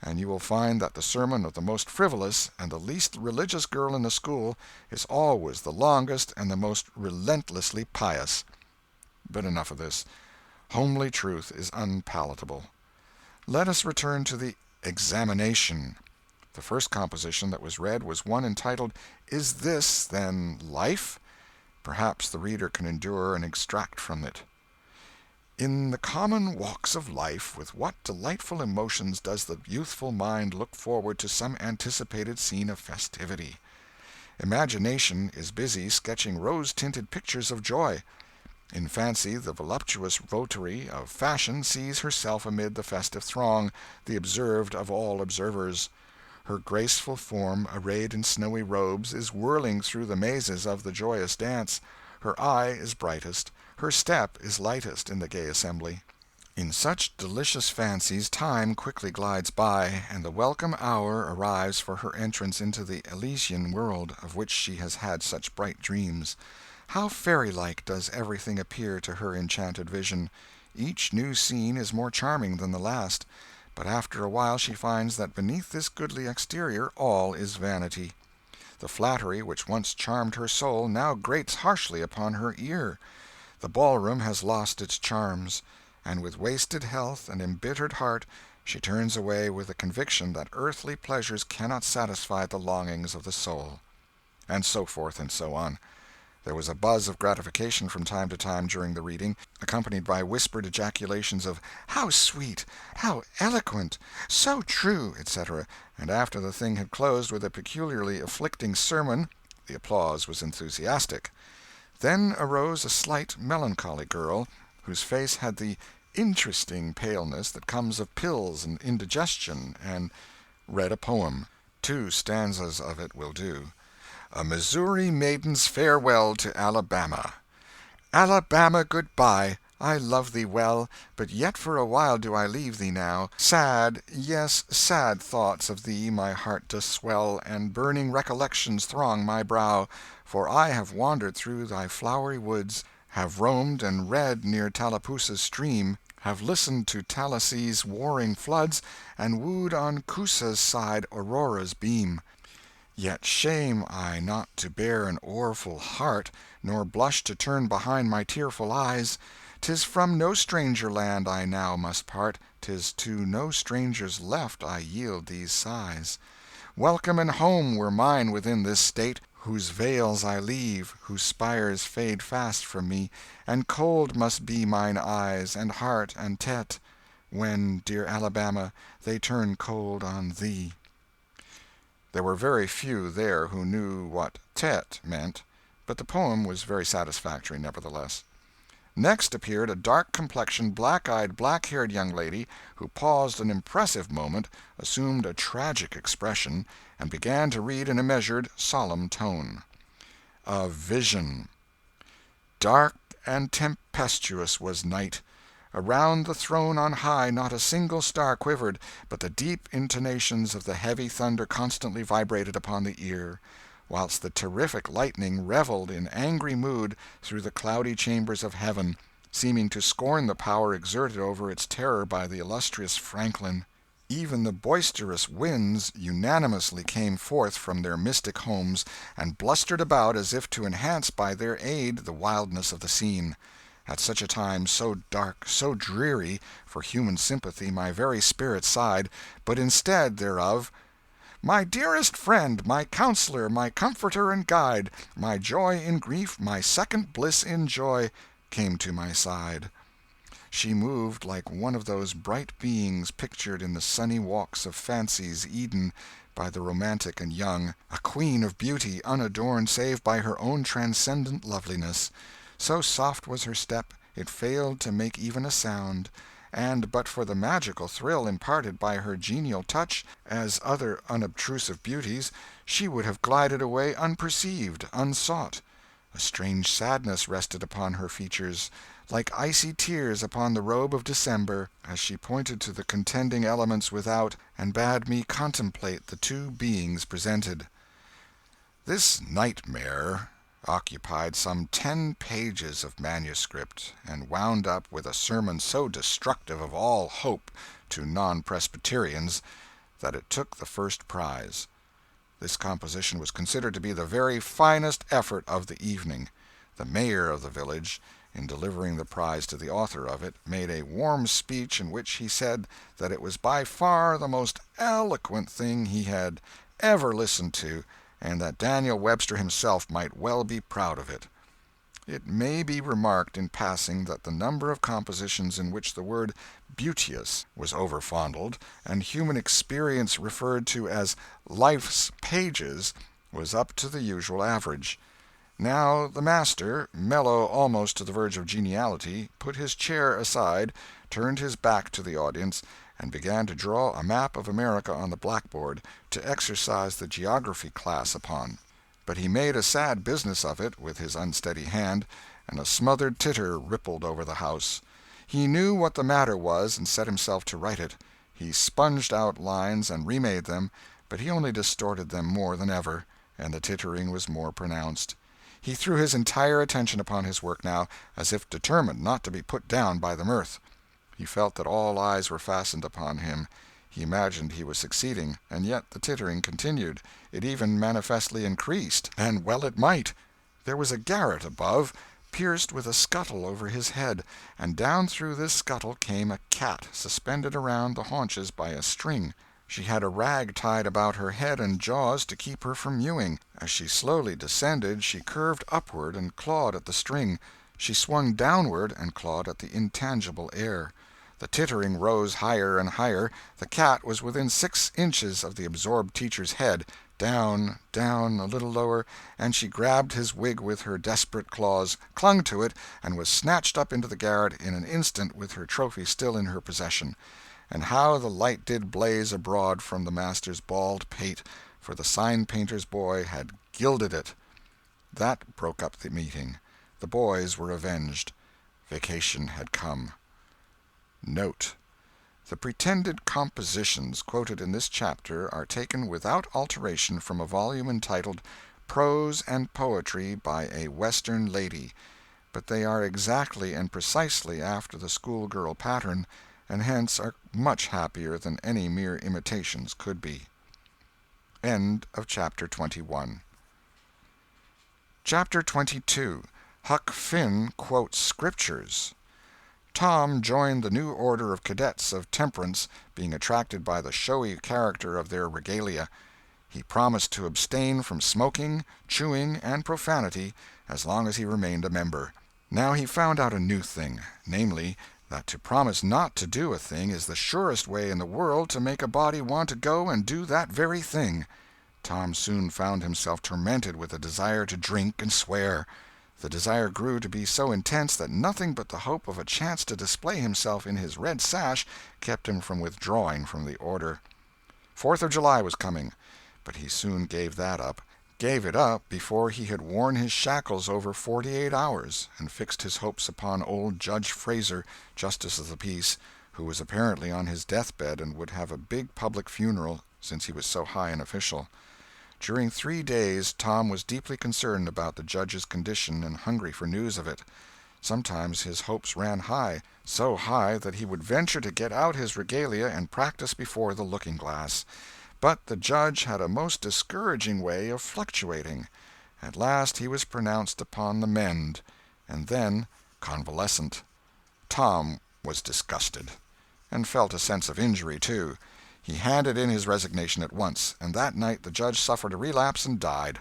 and you will find that the sermon of the most frivolous and the least religious girl in the school is always the longest and the most relentlessly pious. But enough of this. Homely truth is unpalatable. Let us return to the examination. The first composition that was read was one entitled, "Is This, Then, Life?" Perhaps the reader can endure an extract from it. In the common walks of life, with what delightful emotions does the youthful mind look forward to some anticipated scene of festivity! Imagination is busy sketching rose-tinted pictures of joy. In fancy, the voluptuous votary of fashion sees herself amid the festive throng, the observed of all observers. Her graceful form, arrayed in snowy robes, is whirling through the mazes of the joyous dance. Her eye is brightest, her step is lightest in the gay assembly. In such delicious fancies time quickly glides by, and the welcome hour arrives for her entrance into the Elysian world, of which she has had such bright dreams. How fairy-like does everything appear to her enchanted vision! Each new scene is more charming than the last, but after a while she finds that beneath this goodly exterior all is vanity. The flattery which once charmed her soul now grates harshly upon her ear. The ballroom has lost its charms, and with wasted health and embittered heart she turns away with the conviction that earthly pleasures cannot satisfy the longings of the soul. And so forth and so on. There was a buzz of gratification from time to time during the reading, accompanied by whispered ejaculations of "How sweet!" "How eloquent!" "So true!" etc., and after the thing had closed with a peculiarly afflicting sermon, the applause was enthusiastic. Then arose a slight, melancholy girl, whose face had the interesting paleness that comes of pills and indigestion, and read a poem. 2 stanzas of it will do. A Missouri Maiden's Farewell to Alabama. Alabama, good-bye, I love thee well, but yet for a while do I leave thee now. Sad, yes, sad thoughts of thee my heart doth swell, and burning recollections throng my brow, for I have wandered through thy flowery woods, have roamed and read near Tallapoosa's stream, have listened to Talissee's warring floods, and wooed on Coosa's side Aurora's beam. Yet shame I not to bear an o'erfull heart, nor blush to turn behind my tearful eyes. 'Tis from no stranger land I now must part, 'tis to no stranger's left I yield these sighs. Welcome and home were mine within this state, whose vales I leave, whose spires fade fast from me, and cold must be mine eyes, and heart, and tete, when, dear Alabama, they turn cold on thee. There were very few there who knew what "tete" meant, but the poem was very satisfactory nevertheless. Next appeared a dark-complexioned, black-eyed, black-haired young lady, who paused an impressive moment, assumed a tragic expression, and began to read in a measured, solemn tone. A Vision. Dark and tempestuous was night. Around the throne on high not a single star quivered, but the deep intonations of the heavy thunder constantly vibrated upon the ear, whilst the terrific lightning revelled in angry mood through the cloudy chambers of heaven, seeming to scorn the power exerted over its terror by the illustrious Franklin. Even the boisterous winds unanimously came forth from their mystic homes, and blustered about as if to enhance by their aid the wildness of the scene. At such a time, so dark, so dreary, for human sympathy my very spirit sighed, but instead thereof, "My dearest friend, my counselor, my comforter and guide, my joy in grief, my second bliss in joy," came to my side. She moved like one of those bright beings pictured in the sunny walks of fancy's Eden by the romantic and young, a queen of beauty unadorned save by her own transcendent loveliness. So soft was her step, it failed to make even a sound, and but for the magical thrill imparted by her genial touch, as other unobtrusive beauties, she would have glided away unperceived, unsought. A strange sadness rested upon her features, like icy tears upon the robe of December, as she pointed to the contending elements without, and bade me contemplate the two beings presented. This nightmare occupied some 10 pages of manuscript, and wound up with a sermon so destructive of all hope to non-Presbyterians that it took the first prize. This composition was considered to be the very finest effort of the evening. The mayor of the village, in delivering the prize to the author of it, made a warm speech in which he said that it was by far the most eloquent thing he had ever listened to, and that Daniel Webster himself might well be proud of it. It may be remarked in passing that the number of compositions in which the word beauteous was overfondled, and human experience referred to as life's pages, was up to the usual average. Now the master, mellow almost to the verge of geniality, put his chair aside, turned his back to the audience, and began to draw a map of America on the blackboard to exercise the geography class upon. But he made a sad business of it with his unsteady hand, and a smothered titter rippled over the house. He knew what the matter was, and set himself to write it. He sponged out lines and remade them, but he only distorted them more than ever, and the tittering was more pronounced. He threw his entire attention upon his work now, as if determined not to be put down by the mirth. He felt that all eyes were fastened upon him. He imagined he was succeeding, and yet the tittering continued. It even manifestly increased, and well it might. There was a garret above, pierced with a scuttle over his head, and down through this scuttle came a cat, suspended around the haunches by a string. She had a rag tied about her head and jaws to keep her from mewing. As she slowly descended, she curved upward and clawed at the string. She swung downward and clawed at the intangible air. The tittering rose higher and higher. The cat was within 6 inches of the absorbed teacher's head. Down, down, a little lower, and she grabbed his wig with her desperate claws, clung to it, and was snatched up into the garret in an instant with her trophy still in her possession. And how the light did blaze abroad from the master's bald pate, for the sign-painter's boy had gilded it. That broke up the meeting. The boys were avenged. Vacation had come. Note: the pretended compositions quoted in this chapter are taken without alteration from a volume entitled Prose and Poetry by a Western Lady, but they are exactly and precisely after the schoolgirl pattern, and hence are much happier than any mere imitations could be. End of Chapter 21. Chapter 22. Huck Finn Quotes Scriptures. Tom joined the new order of cadets of temperance, being attracted by the showy character of their regalia. He promised to abstain from smoking, chewing, and profanity as long as he remained a member. Now he found out a new thing, namely, that to promise not to do a thing is the surest way in the world to make a body want to go and do that very thing. Tom soon found himself tormented with a desire to drink and swear. The desire grew to be so intense that nothing but the hope of a chance to display himself in his red sash kept him from withdrawing from the order. 4th of July was coming, but he soon gave that up. Gave it up before he had worn his shackles over 48 hours, and fixed his hopes upon old Judge Fraser, Justice of the Peace, who was apparently on his deathbed and would have a big public funeral, since he was so high an official. During 3 days Tom was deeply concerned about the judge's condition and hungry for news of it. Sometimes his hopes ran high, so high that he would venture to get out his regalia and practice before the looking-glass. But the judge had a most discouraging way of fluctuating. At last he was pronounced upon the mend, and then convalescent. Tom was disgusted, and felt a sense of injury, too. He handed in his resignation at once, and that night the judge suffered a relapse and died.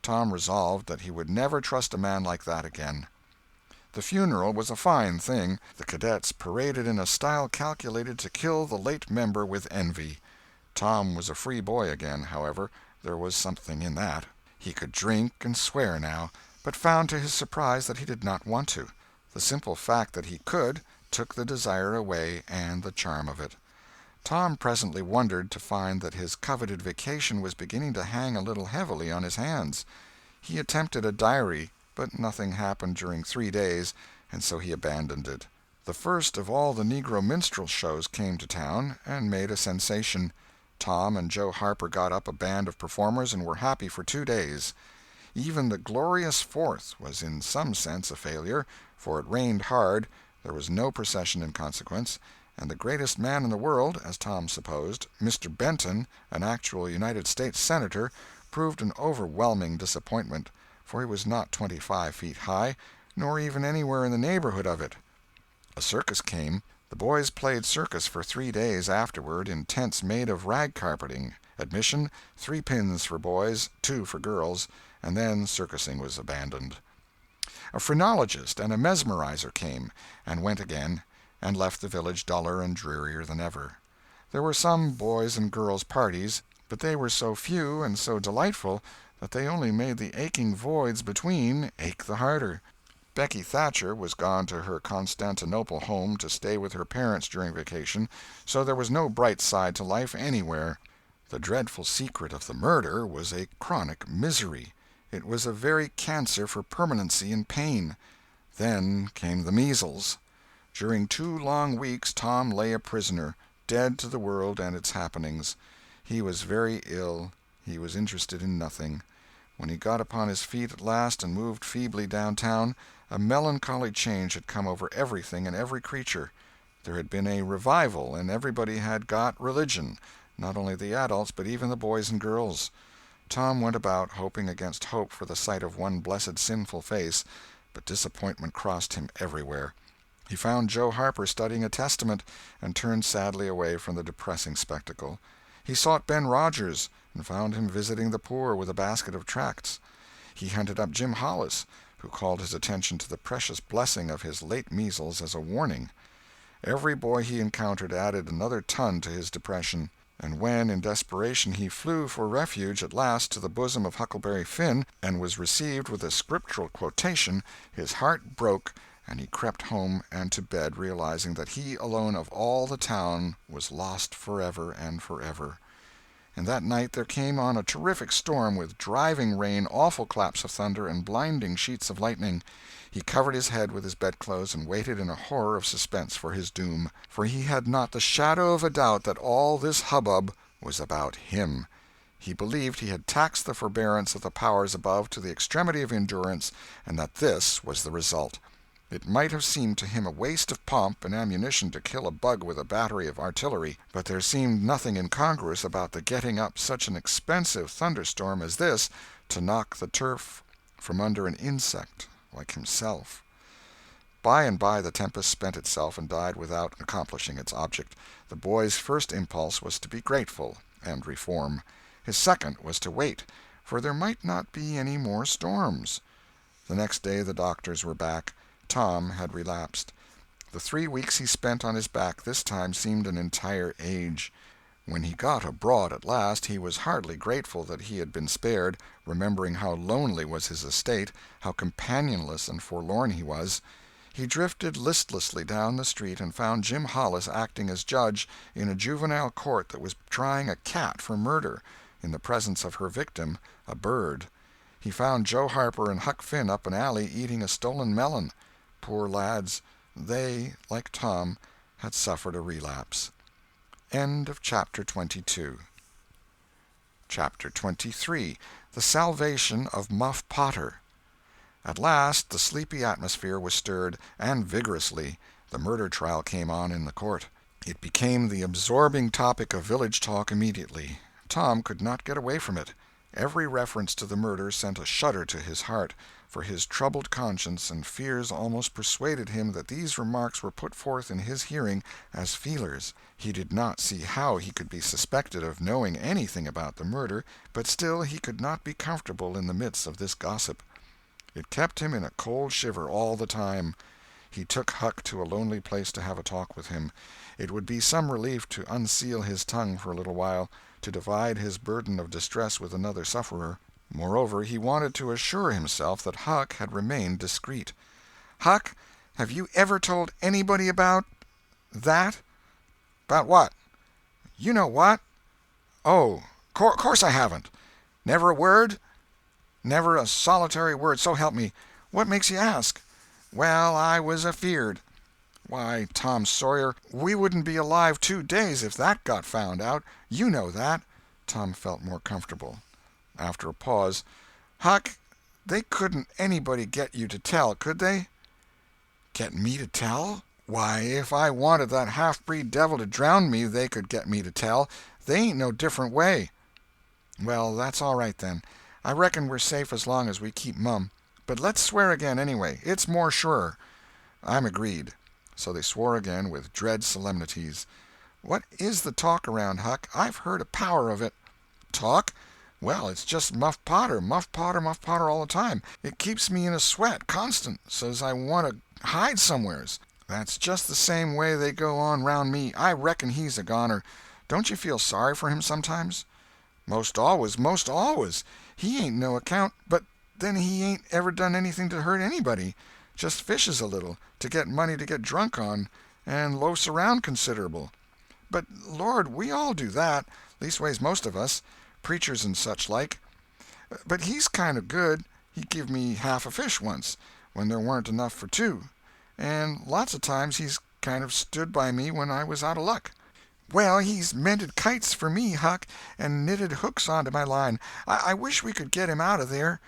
Tom resolved that he would never trust a man like that again. The funeral was a fine thing. The cadets paraded in a style calculated to kill the late member with envy. Tom was a free boy again, however. There was something in that. He could drink and swear now, but found to his surprise that he did not want to. The simple fact that he could took the desire away and the charm of it. Tom presently wondered to find that his coveted vacation was beginning to hang a little heavily on his hands. He attempted a diary, but nothing happened during 3 days, and so he abandoned it. The first of all the Negro minstrel shows came to town, and made a sensation. Tom and Joe Harper got up a band of performers and were happy for 2 days. Even the glorious Fourth was in some sense a failure, for it rained hard, there was no procession in consequence, and the greatest man in the world, as Tom supposed, Mr. Benton, an actual United States Senator, proved an overwhelming disappointment, for he was not 25 feet high, nor even anywhere in the neighborhood of it. A circus came. The boys played circus for 3 days afterward in tents made of rag carpeting. Admission, 3 pins for boys, 2 for girls, and then circusing was abandoned. A phrenologist and a mesmerizer came, and went again, and left the village duller and drearier than ever. There were some boys' and girls' parties, but they were so few and so delightful that they only made the aching voids between ache the harder. Becky Thatcher was gone to her Constantinople home to stay with her parents during vacation, so there was no bright side to life anywhere. The dreadful secret of the murder was a chronic misery. It was a very cancer for permanency and pain. Then came the measles. During 2 long weeks Tom lay a prisoner, dead to the world and its happenings. He was very ill. He was interested in nothing. When he got upon his feet at last and moved feebly downtown, a melancholy change had come over everything and every creature. There had been a revival, and everybody had got religion, not only the adults but even the boys and girls. Tom went about hoping against hope for the sight of one blessed sinful face, but disappointment crossed him everywhere. He found Joe Harper studying a Testament, and turned sadly away from the depressing spectacle. He sought Ben Rogers, and found him visiting the poor with a basket of tracts. He hunted up Jim Hollis, who called his attention to the precious blessing of his late measles as a warning. Every boy he encountered added another ton to his depression, and when, in desperation, he flew for refuge at last to the bosom of Huckleberry Finn, and was received with a scriptural quotation, his heart broke, and he crept home and to bed, realizing that he alone of all the town was lost forever and forever. And that night there came on a terrific storm, with driving rain, awful claps of thunder, and blinding sheets of lightning. He covered his head with his bedclothes and waited in a horror of suspense for his doom, for he had not the shadow of a doubt that all this hubbub was about him. He believed he had taxed the forbearance of the powers above to the extremity of endurance, and that this was the result. It might have seemed to him a waste of pomp and ammunition to kill a bug with a battery of artillery, but there seemed nothing incongruous about the getting up such an expensive thunderstorm as this to knock the turf from under an insect like himself. By and by the tempest spent itself and died without accomplishing its object. The boy's first impulse was to be grateful and reform. His second was to wait, for there might not be any more storms. The next day the doctors were back. Tom had relapsed. The 3 weeks he spent on his back this time seemed an entire age. When he got abroad at last, he was hardly grateful that he had been spared, remembering how lonely was his estate, how companionless and forlorn he was. He drifted listlessly down the street and found Jim Hollis acting as judge in a juvenile court that was trying a cat for murder, in the presence of her victim, a bird. He found Joe Harper and Huck Finn up an alley eating a stolen melon. Poor lads, they, like Tom, had suffered a relapse. End of Chapter 22. Chapter 23. The Salvation of Muff Potter. At last the sleepy atmosphere was stirred, and vigorously. The murder trial came on in the court. It became the absorbing topic of village talk immediately. Tom could not get away from it. Every reference to the murder sent a shudder to his heart, for his troubled conscience and fears almost persuaded him that these remarks were put forth in his hearing as feelers. He did not see how he could be suspected of knowing anything about the murder, but still he could not be comfortable in the midst of this gossip. It kept him in a cold shiver all the time. He took Huck to a lonely place to have a talk with him. It would be some relief to unseal his tongue for a little while, to divide his burden of distress with another sufferer. Moreover, he wanted to assure himself that Huck had remained discreet. "Huck, have you ever told anybody about that?" "About what?" "You know what." "Oh, course I haven't." "Never a word?" "Never a solitary word, so help me. What makes you ask?" "Well, I was afeard." "Why, Tom Sawyer, we wouldn't be alive 2 days if that got found out. You know that." Tom felt more comfortable. After a pause, "Huck, they couldn't anybody get you to tell, could they?" "Get me to tell? Why, if I wanted that half-breed devil to drown me, they could get me to tell. They ain't no different way." "Well, that's all right, then. I reckon we're safe as long as we keep mum. But let's swear again, anyway. It's more surer." "I'm agreed." So they swore again with dread solemnities. "What is the talk around, Huck? I've heard a power of it." "Talk? Well, it's just Muff Potter, Muff Potter, Muff Potter all the time. It keeps me in a sweat, constant, so's I want to hide somewheres. That's just the same way they go on round me. I reckon he's a goner. Don't you feel sorry for him sometimes?" "Most always, most always. He ain't no account, but then he ain't ever done anything to hurt anybody. Just fishes a little, to get money to get drunk on, and loafs around considerable." "But, Lord, we all do that. Leastways most of us. Preachers and such like. But he's kind of good. He give me half a fish once, when there weren't enough for two. And lots of times he's kind of stood by me when I was out of luck." "Well, he's mended kites for me, Huck, and knitted hooks onto my line. I wish we could get him out of there."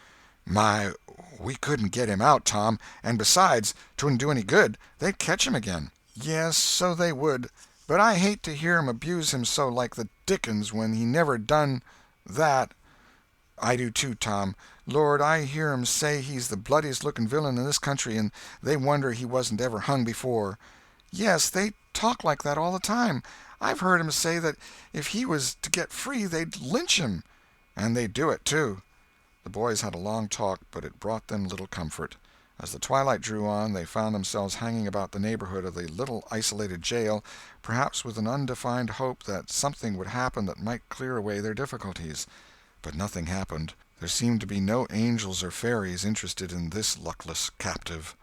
"My, we couldn't get him out, Tom, and besides, 'twouldn't do any good. They'd catch him again." "Yes, so they would. But I hate to hear 'em abuse him so like the dickens when he never done that." "I do too, Tom. Lord, I hear 'em say he's the bloodiest looking villain in this country, and they wonder he wasn't ever hung before." "Yes, they talk like that all the time. I've heard 'em say that if he was to get free they'd lynch him." "And they'd do it, too." The boys had a long talk, but it brought them little comfort. As the twilight drew on, they found themselves hanging about the neighborhood of the little isolated jail, perhaps with an undefined hope that something would happen that might clear away their difficulties. But nothing happened. There seemed to be no angels or fairies interested in this luckless captive.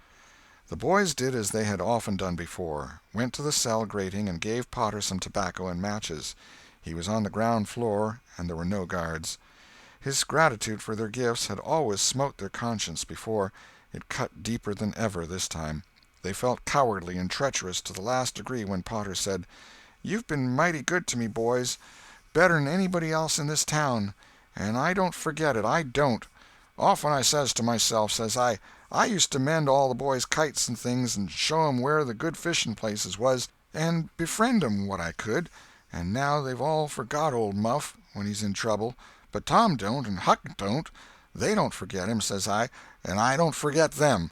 The boys did as they had often done before, went to the cell grating and gave Potter some tobacco and matches. He was on the ground floor, and there were no guards. His gratitude for their gifts had always smote their conscience before. It cut deeper than ever this time. They felt cowardly and treacherous to the last degree when Potter said, "You've been mighty good to me, boys, better'n anybody else in this town, and I don't forget it, I don't. Often I says to myself, says I used to mend all the boys' kites and things, and show 'em where the good fishing places was, and befriend 'em what I could, and now they've all forgot old Muff when he's in trouble. But Tom don't, and Huck don't. They don't forget him, says I, and I don't forget them.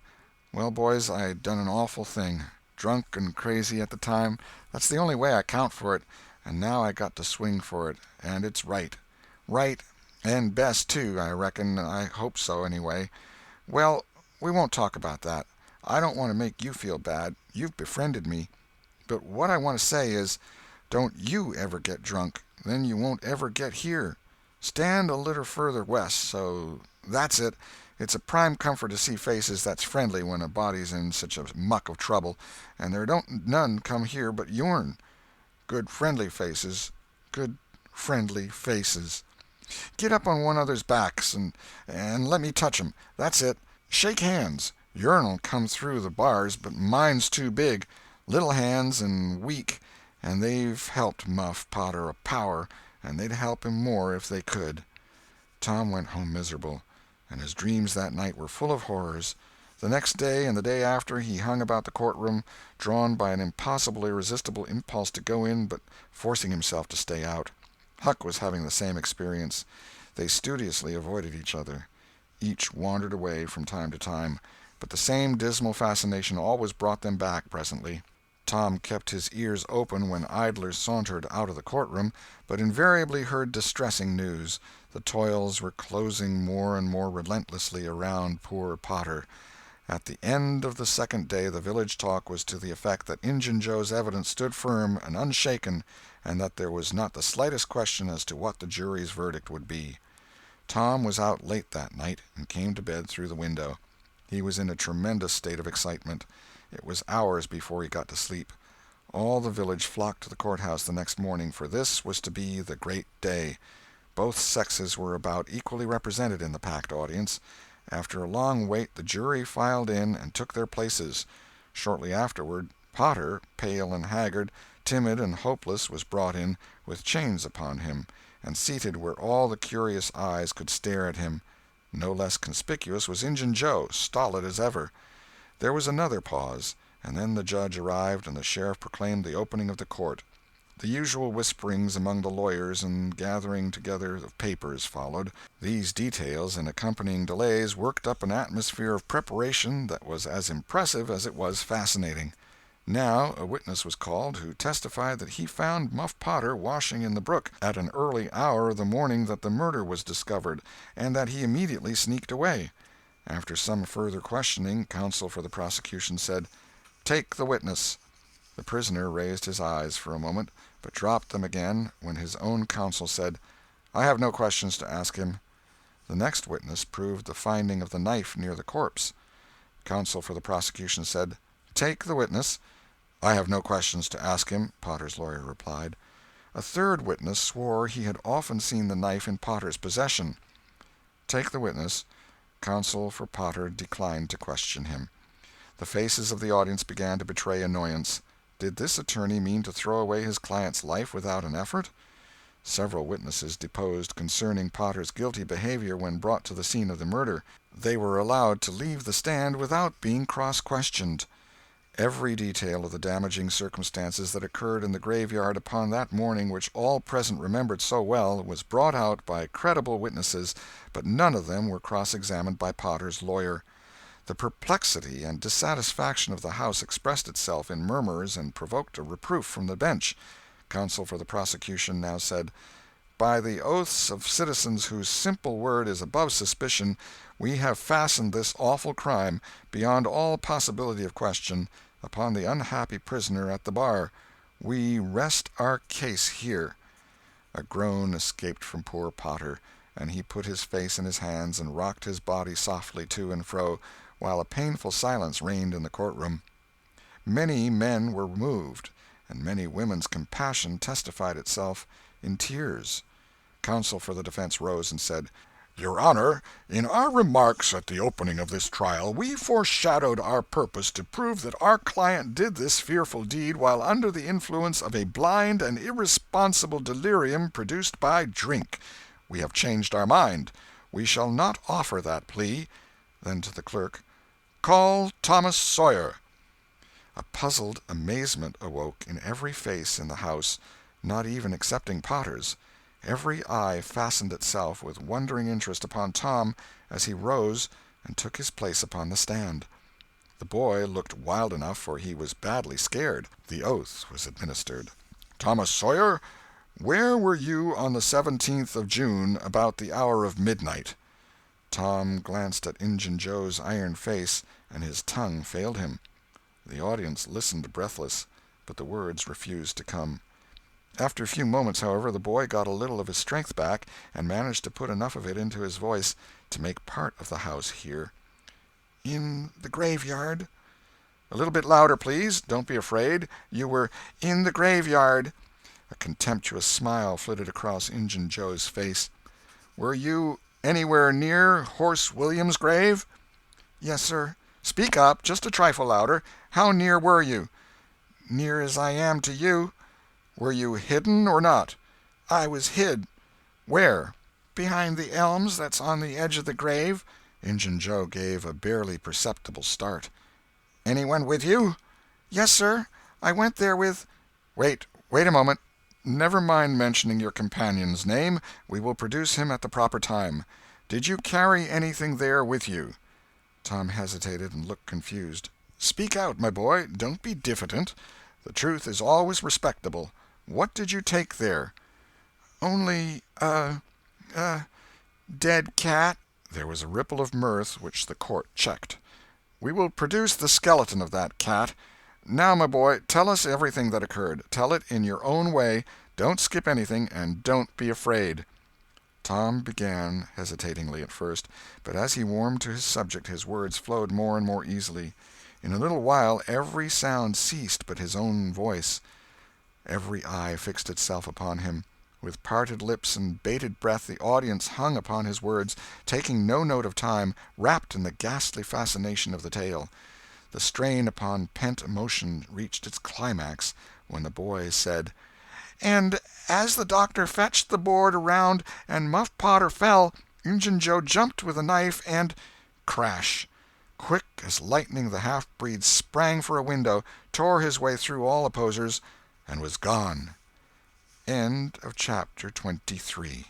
Well, boys, I done an awful thing. Drunk and crazy at the time. That's the only way I count for it, and now I got to swing for it, and it's right. Right, and best, too, I reckon. I hope so, anyway. Well, we won't talk about that. I don't want to make you feel bad. You've befriended me. But what I want to say is, don't you ever get drunk. Then you won't ever get here. Stand a little further west, so that's it. It's a prime comfort to see faces that's friendly when a body's in such a muck of trouble, and there don't none come here but yourn. Good friendly faces. Good friendly faces. Get up on one another's backs and let me touch 'em. That's it. Shake hands. Yourn'll come through the bars, but mine's too big. Little hands and weak, and they've helped Muff Potter a power, and they'd help him more if they could." Tom went home miserable, and his dreams that night were full of horrors. The next day and the day after he hung about the courtroom, drawn by an impossible, irresistible impulse to go in, but forcing himself to stay out. Huck was having the same experience. They studiously avoided each other. Each wandered away from time to time, but the same dismal fascination always brought them back presently. Tom kept his ears open when idlers sauntered out of the courtroom, but invariably heard distressing news. The toils were closing more and more relentlessly around poor Potter. At the end of the second day the village talk was to the effect that Injun Joe's evidence stood firm and unshaken, and that there was not the slightest question as to what the jury's verdict would be. Tom was out late that night, and came to bed through the window. He was in a tremendous state of excitement. It was hours before he got to sleep. All the village flocked to the courthouse the next morning, for this was to be the great day. Both sexes were about equally represented in the packed audience, After a long wait the jury filed in and took their places. Shortly afterward, Potter, pale and haggard, timid and hopeless, was brought in, with chains upon him, and seated where all the curious eyes could stare at him. No less conspicuous was Injun Joe, stolid as ever. There was another pause, and then the judge arrived and the sheriff proclaimed the opening of the court. The usual whisperings among the lawyers and gathering together of papers followed. These details and accompanying delays worked up an atmosphere of preparation that was as impressive as it was fascinating. Now a witness was called who testified that he found Muff Potter washing in the brook at an early hour the morning that the murder was discovered, and that he immediately sneaked away. After some further questioning, counsel for the prosecution said, "Take the witness." The prisoner raised his eyes for a moment, but dropped them again when his own counsel said, "I have no questions to ask him." The next witness proved the finding of the knife near the corpse. Counsel for the prosecution said, "Take the witness." "I have no questions to ask him," Potter's lawyer replied. A third witness swore he had often seen the knife in Potter's possession. "Take the witness." Counsel for Potter declined to question him. The faces of the audience began to betray annoyance. Did this attorney mean to throw away his client's life without an effort? Several witnesses deposed concerning Potter's guilty behavior when brought to the scene of the murder. They were allowed to leave the stand without being cross-questioned. Every detail of the damaging circumstances that occurred in the graveyard upon that morning, which all present remembered so well, was brought out by credible witnesses, but none of them were cross-examined by Potter's lawyer. The perplexity and dissatisfaction of the House expressed itself in murmurs and provoked a reproof from the bench. Counsel for the prosecution now said, "By the oaths of citizens whose simple word is above suspicion, we have fastened this awful crime, beyond all possibility of question, upon the unhappy prisoner at the bar. We rest our case here." A groan escaped from poor Potter, and he put his face in his hands and rocked his body softly to and fro, while a painful silence reigned in the courtroom. Many men were moved, and many women's compassion testified itself in tears. Counsel for the defense rose and said, "Your Honor, in our remarks at the opening of this trial, we foreshadowed our purpose to prove that our client did this fearful deed while under the influence of a blind and irresponsible delirium produced by drink. We have changed our mind. We shall not offer that plea." Then to the clerk, "Call Thomas Sawyer." A puzzled amazement awoke in every face in the house, not even excepting Potter's. Every eye fastened itself with wondering interest upon Tom as he rose and took his place upon the stand. The boy looked wild enough, for he was badly scared. The oath was administered. "Thomas Sawyer, where were you on the 17th of June about the hour of midnight?" Tom glanced at Injun Joe's iron face, and his tongue failed him. The audience listened breathless, but the words refused to come. After a few moments, however, the boy got a little of his strength back, and managed to put enough of it into his voice to make part of the house hear. "In the graveyard." "A little bit louder, please. Don't be afraid. You were in the graveyard." A contemptuous smile flitted across Injun Joe's face. "Were you anywhere near Horse William's grave?" "Yes, sir." "Speak up, just a trifle louder. How near were you?" "Near as I am to you." "Were you hidden or not?" "I was hid." "Where?" "Behind the elms that's on the edge of the grave." Injun Joe gave a barely perceptible start. "Anyone with you?" "Yes, sir. I went there with—" Wait a moment. Never mind mentioning your companion's name. We will produce him at the proper time. Did you carry anything there with you?" Tom hesitated and looked confused. "Speak out, my boy. Don't be diffident. The truth is always respectable. What did you take there?" "Only a dead cat." There was a ripple of mirth which the court checked. "We will produce the skeleton of that cat. Now, my boy, tell us everything that occurred. Tell it in your own way. Don't skip anything, and don't be afraid." Tom began, hesitatingly at first, but as he warmed to his subject his words flowed more and more easily. In a little while every sound ceased but his own voice. Every eye fixed itself upon him. With parted lips and bated breath the audience hung upon his words, taking no note of time, wrapped in the ghastly fascination of the tale. The strain upon pent emotion reached its climax when the boy said, "And as the doctor fetched the board around and Muff Potter fell, Injun Joe jumped with a knife and—" Crash! Quick as lightning the half-breed sprang for a window, tore his way through all opposers, and was gone. End of chapter 23.